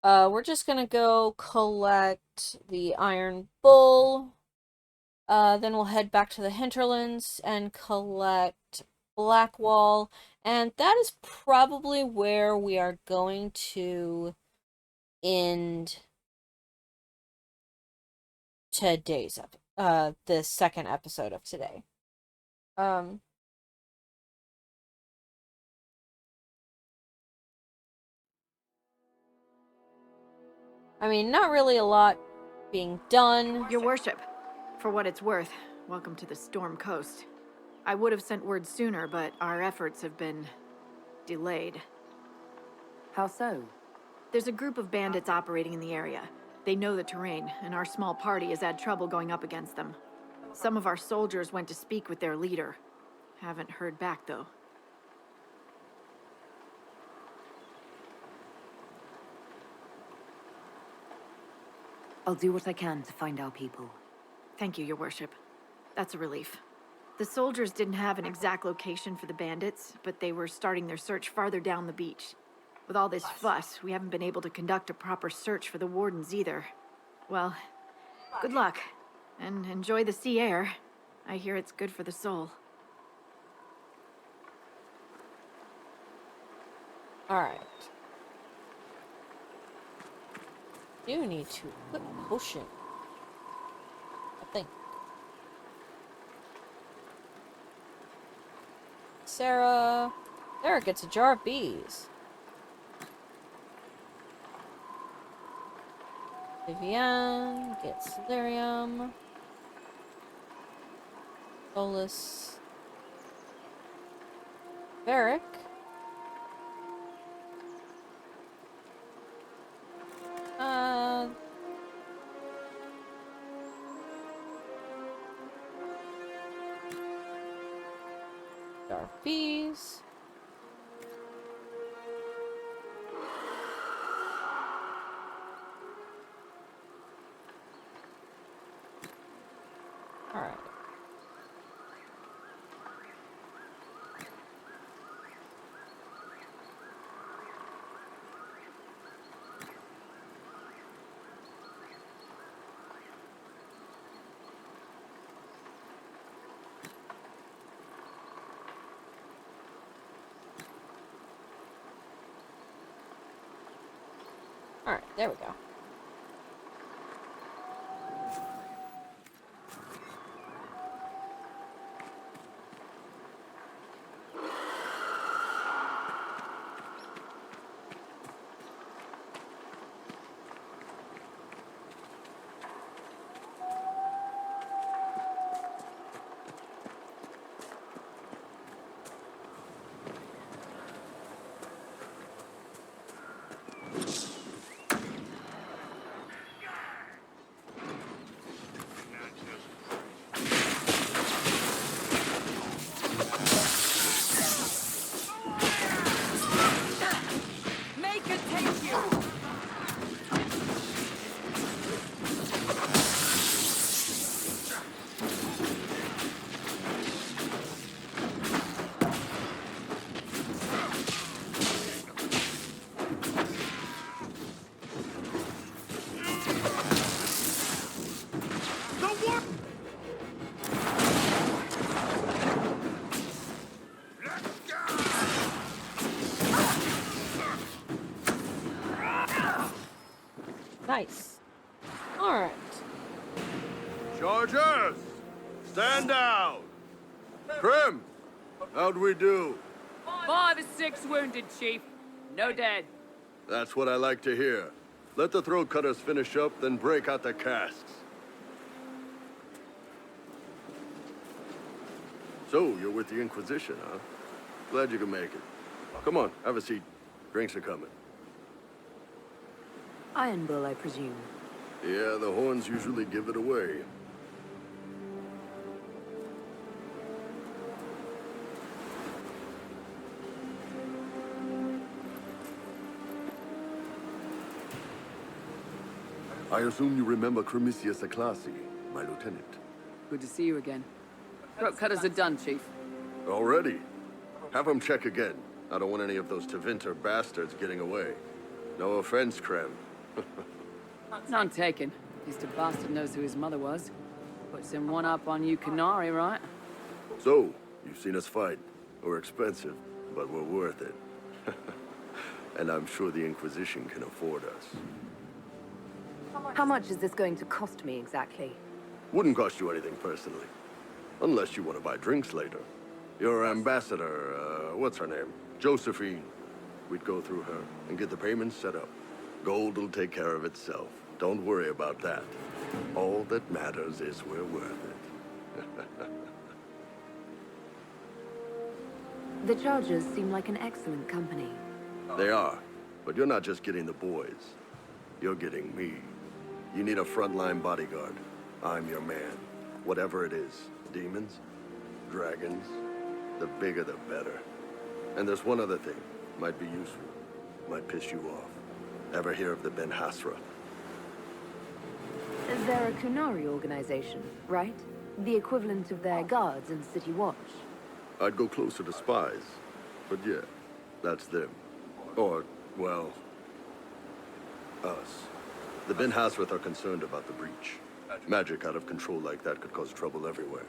Speaker 1: We're just gonna go collect the Iron Bull. Then we'll head back to the hinterlands and collect Blackwall. And that is probably where we are going to end today's the second episode of today. I mean, not really a lot being done.
Speaker 9: Your worship, for what it's worth, welcome to the Storm Coast. I would have sent word sooner, but our efforts have been delayed.
Speaker 21: How so?
Speaker 9: There's a group of bandits operating in the area. They know the terrain, and our small party has had trouble going up against them. Some of our soldiers went to speak with their leader. Haven't heard back, though.
Speaker 22: I'll do what I can to find our people.
Speaker 9: Thank you, Your Worship. That's a relief. The soldiers didn't have an exact location for the bandits, but they were starting their search farther down the beach. With all this fuss, we haven't been able to conduct a proper search for the wardens either. Well, good luck, and enjoy the sea air. I hear it's good for the soul.
Speaker 1: Alright. Do need to put potion. I think. Sarah gets a jar of bees. Vivian gets Delirium. Solus. Varric. Dark bees. All right. Alright, there we go. Nice. Alright.
Speaker 16: Chargers! Stand down! Prim! How'd we do?
Speaker 21: 5 or 6 wounded, Chief. No dead.
Speaker 16: That's what I like to hear.
Speaker 3: Let the throat cutters finish up, then break out the casks. So, you're with the Inquisition, huh? Glad you could make it. Come on, have a seat. Drinks are coming.
Speaker 22: Iron Bull, I presume.
Speaker 3: Yeah, the horns usually give it away. I assume you remember Cremisius Aclassi, my lieutenant.
Speaker 21: Good to see you again. Throat cutters are done, Chief.
Speaker 3: Already? Have them check again. I don't want any of those Tevinter bastards getting away. No offense, Krem.
Speaker 21: None taken. At least a bastard knows who his mother was. Puts him one up on you Canary, right?
Speaker 3: So, you've seen us fight. We're expensive, but we're worth it. And I'm sure the Inquisition can afford us.
Speaker 22: How much is this going to cost me exactly?
Speaker 3: Wouldn't cost you anything personally. Unless you want to buy drinks later. Your ambassador, what's her name? Josephine. We'd go through her and get the payments set up. Gold will take care of itself. Don't worry about that. All that matters is we're worth it.
Speaker 22: The Chargers seem like an excellent company.
Speaker 3: They are. But you're not just getting the boys. You're getting me. You need a frontline bodyguard. I'm your man. Whatever it is. Demons? Dragons? The bigger the better. And there's one other thing. Might be useful. Might piss you off. Ever hear of the Ben Hasra?
Speaker 22: They're a Kunari organization, right? The equivalent of their guards and city watch.
Speaker 3: I'd go closer to spies. But yeah, that's them. Or, well, us. The Ben Hasrath are concerned about the breach. Magic out of control like that could cause trouble everywhere.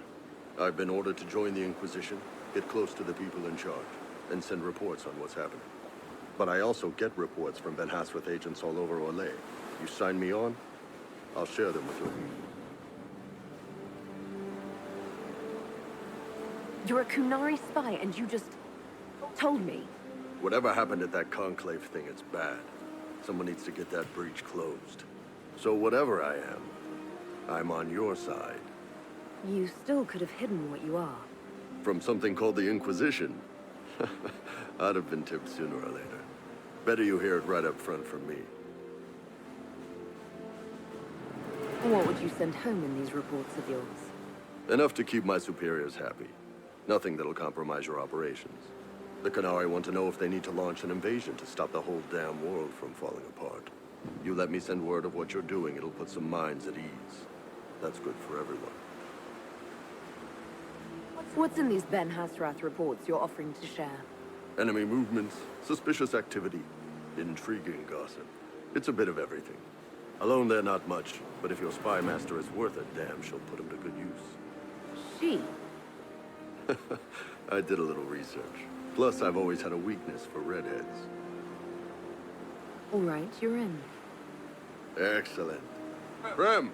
Speaker 3: I've been ordered to join the Inquisition, get close to the people in charge, and send reports on what's happening. But I also get reports from Ben Hasrath agents all over Orlais. You sign me on, I'll share them with your people.
Speaker 22: You're a Kunari spy and you just told me.
Speaker 3: Whatever happened at that conclave thing, it's bad. Someone needs to get that breach closed. So whatever I am, I'm on your side.
Speaker 22: You still could have hidden what you are.
Speaker 3: From something called the Inquisition. I'd have been tipped sooner or later. Better you hear it right up front from me.
Speaker 22: What would you send home in these reports of yours?
Speaker 3: Enough to keep my superiors happy. Nothing that'll compromise your operations. The Canari want to know if they need to launch an invasion to stop the whole damn world from falling apart. You let me send word of what you're doing, it'll put some minds at ease. That's good for everyone.
Speaker 22: What's in these Ben Hasrath reports you're offering to share?
Speaker 3: Enemy movements, suspicious activity, intriguing gossip. It's a bit of everything. Alone they're not much, but if your spy master is worth a damn, she'll put him to good use.
Speaker 22: She?
Speaker 3: I did a little research. Plus, I've always had a weakness for redheads.
Speaker 22: All right, you're in.
Speaker 3: Excellent. Krem,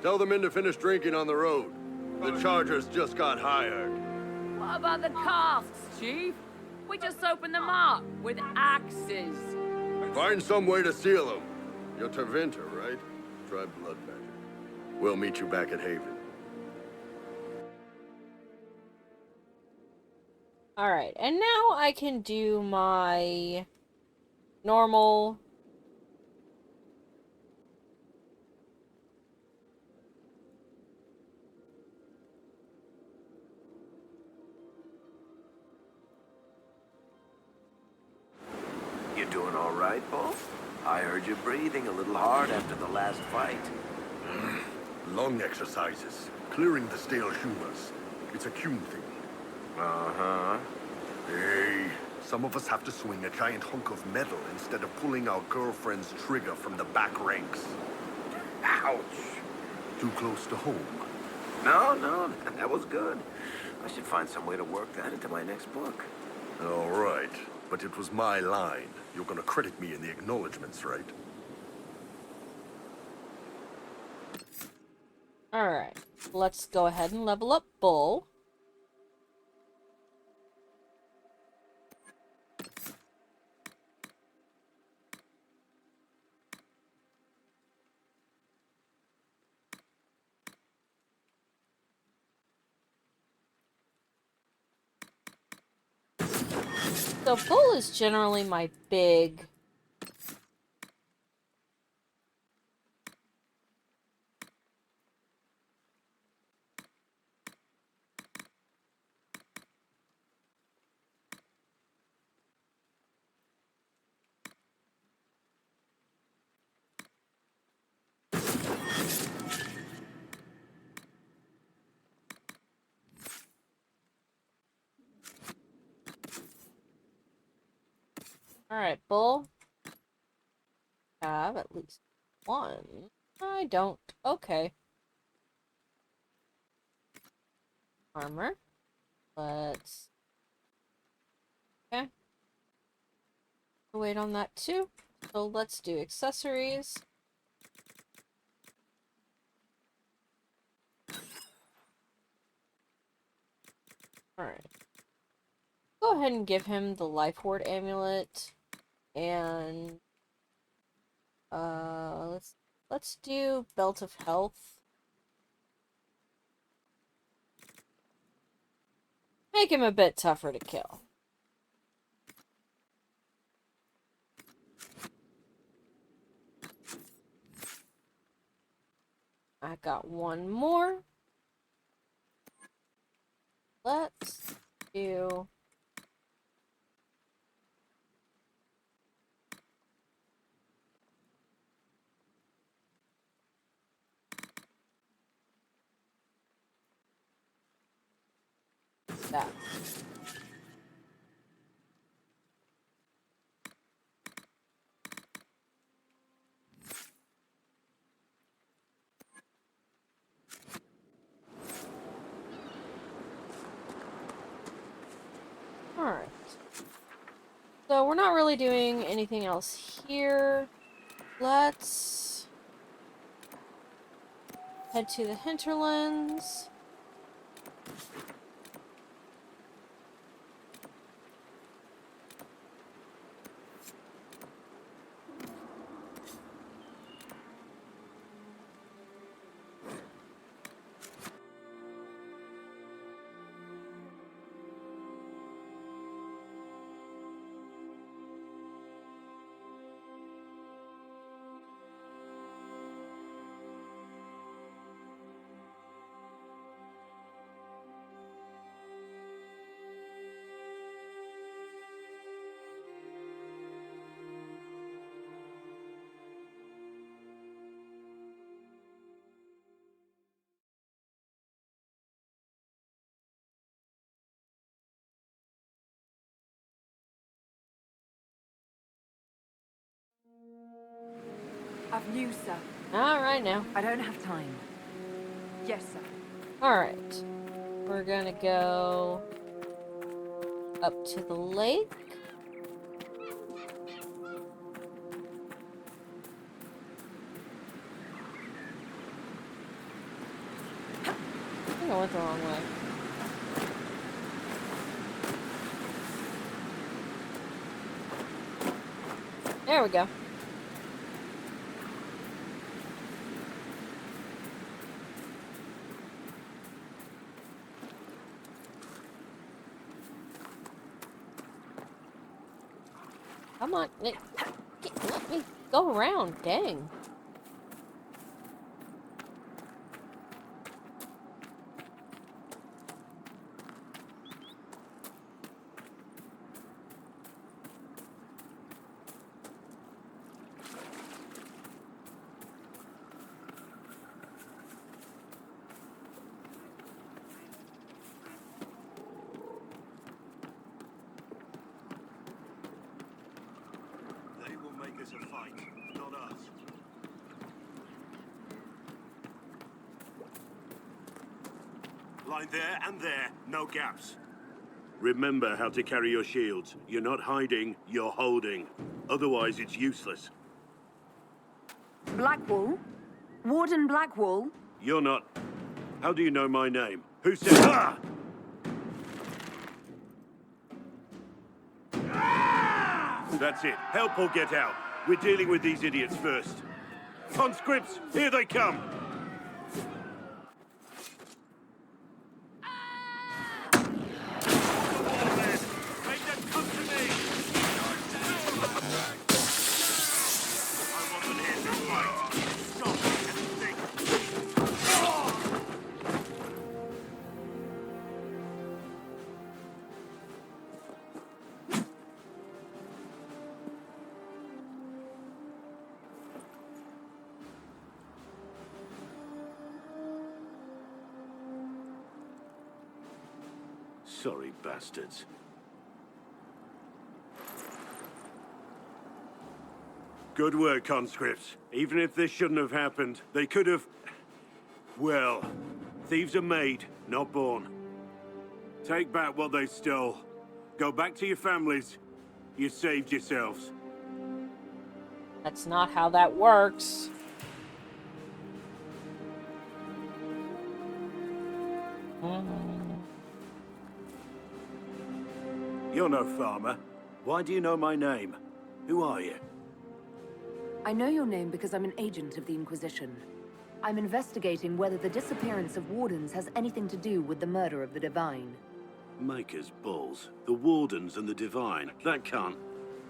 Speaker 3: tell the men to finish drinking on the road. The Chargers just got hired.
Speaker 21: What about the casks, Chief? We just opened them up with axes.
Speaker 3: Find some way to seal them. You're Tevinter, right? Try blood magic. We'll meet you back at Haven.
Speaker 1: Alright, and now I can do my normal...
Speaker 13: You doing all right, Bull? I heard you breathing a little hard after the last fight.
Speaker 3: Lung exercises. Clearing the stale humors. It's a Kuhn thing.
Speaker 13: Uh-huh.
Speaker 3: Hey, some of us have to swing a giant hunk of metal instead of pulling our girlfriend's trigger from the back ranks.
Speaker 13: Ouch.
Speaker 3: Too close to home.
Speaker 13: No, that was good. I should find some way to work that into my next book.
Speaker 3: All right, but it was my line. You're gonna credit me in the acknowledgements, right?
Speaker 1: Alright, let's go ahead and level up Bull. So bull is generally my big... Alright, bull. Have at least one. I don't. Okay. Armor. Let's... Okay. Wait on that too. So let's do accessories. Alright. Go ahead and give him the Life Ward amulet. And let's do Belt of Health. Make him a bit tougher to kill. I got one more. Let's do... that. Alright. So we're not really doing anything else here. Let's head to the hinterlands.
Speaker 22: I've news, sir.
Speaker 1: Alright now.
Speaker 22: I don't have time. Yes, sir.
Speaker 1: Alright. We're gonna go up to the lake. I think I went the wrong way. There we go. Come on, let me go around, dang.
Speaker 7: It's a fight, not us. Line there and there, no gaps. Remember how to carry your shields. You're not hiding, you're holding. Otherwise, it's useless.
Speaker 22: Blackwall? Warden Blackwall?
Speaker 7: You're not... How do you know my name? Who said... Ah! That's it. Help or get out. We're dealing with these idiots first. Conscripts, here they come! Make them come to me! Sorry, bastards. Good work, conscripts. Even if this shouldn't have happened, they could have... Well, thieves are made, not born. Take back what they stole. Go back to your families. You saved yourselves.
Speaker 1: That's not how that works.
Speaker 7: You're no farmer. Why do you know my name? Who are you?
Speaker 22: I know your name because I'm an agent of the Inquisition. I'm investigating whether the disappearance of Wardens has anything to do with the murder of the Divine.
Speaker 7: Maker's balls. The Wardens and the Divine. That can't...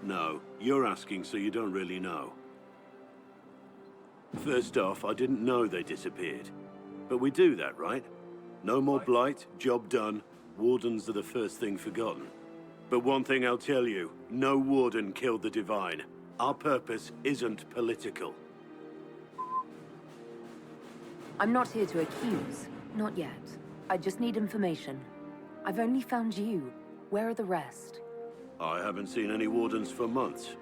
Speaker 7: No, you're asking so you don't really know. First off, I didn't know they disappeared. But we do that, right? No more blight, job done. Wardens are the first thing forgotten. But one thing I'll tell you, no Warden killed the Divine. Our purpose isn't political.
Speaker 22: I'm not here to accuse. Not yet. I just need information. I've only found you. Where are the rest?
Speaker 7: I haven't seen any Wardens for months.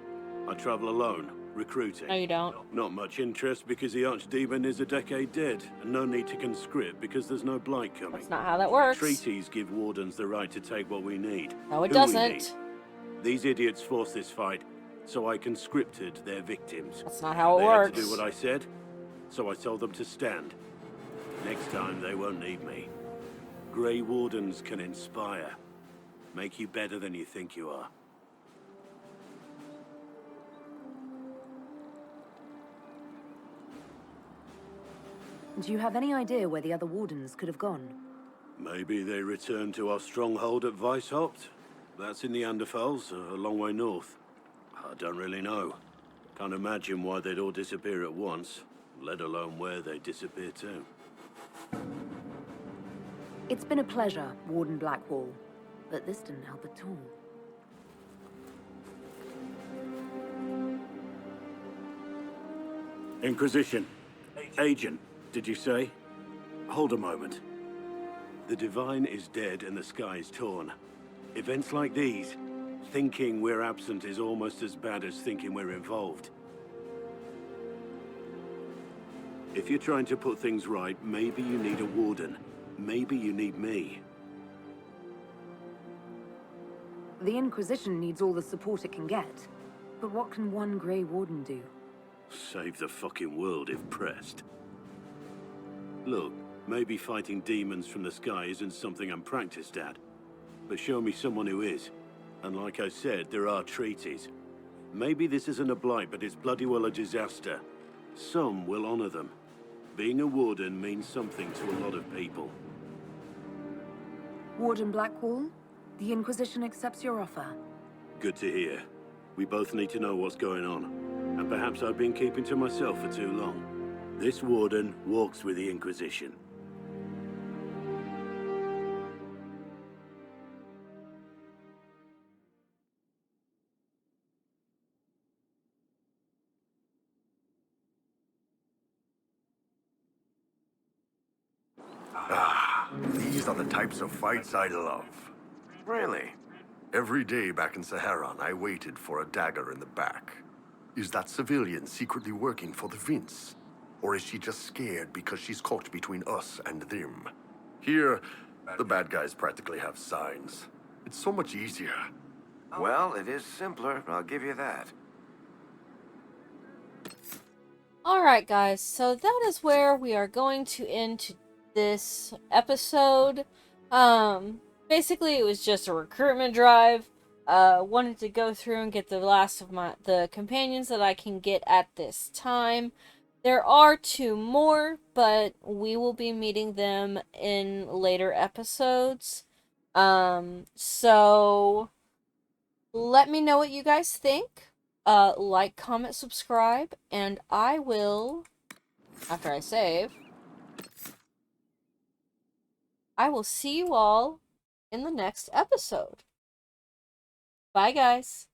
Speaker 7: I travel alone, recruiting.
Speaker 1: No, you don't.
Speaker 7: Not much interest because the Archdemon is a decade dead, and no need to conscript because there's no blight coming.
Speaker 1: That's not how that works.
Speaker 7: Treaties give Wardens the right to take what we need.
Speaker 1: No, it
Speaker 7: Who we
Speaker 1: doesn't.
Speaker 7: need. These idiots forced this fight, so I conscripted their victims.
Speaker 1: That's not how it
Speaker 7: They
Speaker 1: works.
Speaker 7: had to do what I said, so I told them to stand. Next time, they won't need me. Grey Wardens can inspire. Make you better than you think you are.
Speaker 22: Do you have any idea where the other Wardens could have gone?
Speaker 7: Maybe they returned to our stronghold at Weishaupt. That's in the Anderfels, a long way north. I don't really know. Can't imagine why they'd all disappear at once, let alone where they'd disappear to.
Speaker 22: It's been a pleasure, Warden Blackwall. But this didn't help at all.
Speaker 7: Inquisition. Agent, did you say? Hold a moment. The Divine is dead and the sky is torn. Events like these, thinking we're absent is almost as bad as thinking we're involved. If you're trying to put things right, maybe you need a Warden. Maybe you need me.
Speaker 22: The Inquisition needs all the support it can get. But what can one Grey Warden do?
Speaker 7: Save the fucking world if pressed. Look, maybe fighting demons from the sky isn't something I'm practiced at. But show me someone who is. And like I said, there are treaties. Maybe this isn't a blight, but it's bloody well a disaster. Some will honor them. Being a Warden means something to a lot of people.
Speaker 22: Warden Blackwall, the Inquisition accepts your offer.
Speaker 7: Good to hear. We both need to know what's going on. And perhaps I've been keeping to myself for too long. This Warden walks with the Inquisition.
Speaker 3: These are the types of fights I love.
Speaker 13: Really?
Speaker 3: Every day back in Saharan, I waited for a dagger in the back. Is that civilian secretly working for the Vince? Or is she just scared because she's caught between us and them? Here, the bad guys practically have signs. It's so much easier.
Speaker 13: Well, it is simpler, I'll give you that.
Speaker 1: Alright guys, so that is where we are going to end this episode. Basically it was just a recruitment drive. Wanted to go through and get the last of the companions that I can get at this time. There are 2 more, but we will be meeting them in later episodes. So let me know what you guys think. Like, comment, subscribe, and I will, after I save, I will see you all in the next episode. Bye, guys.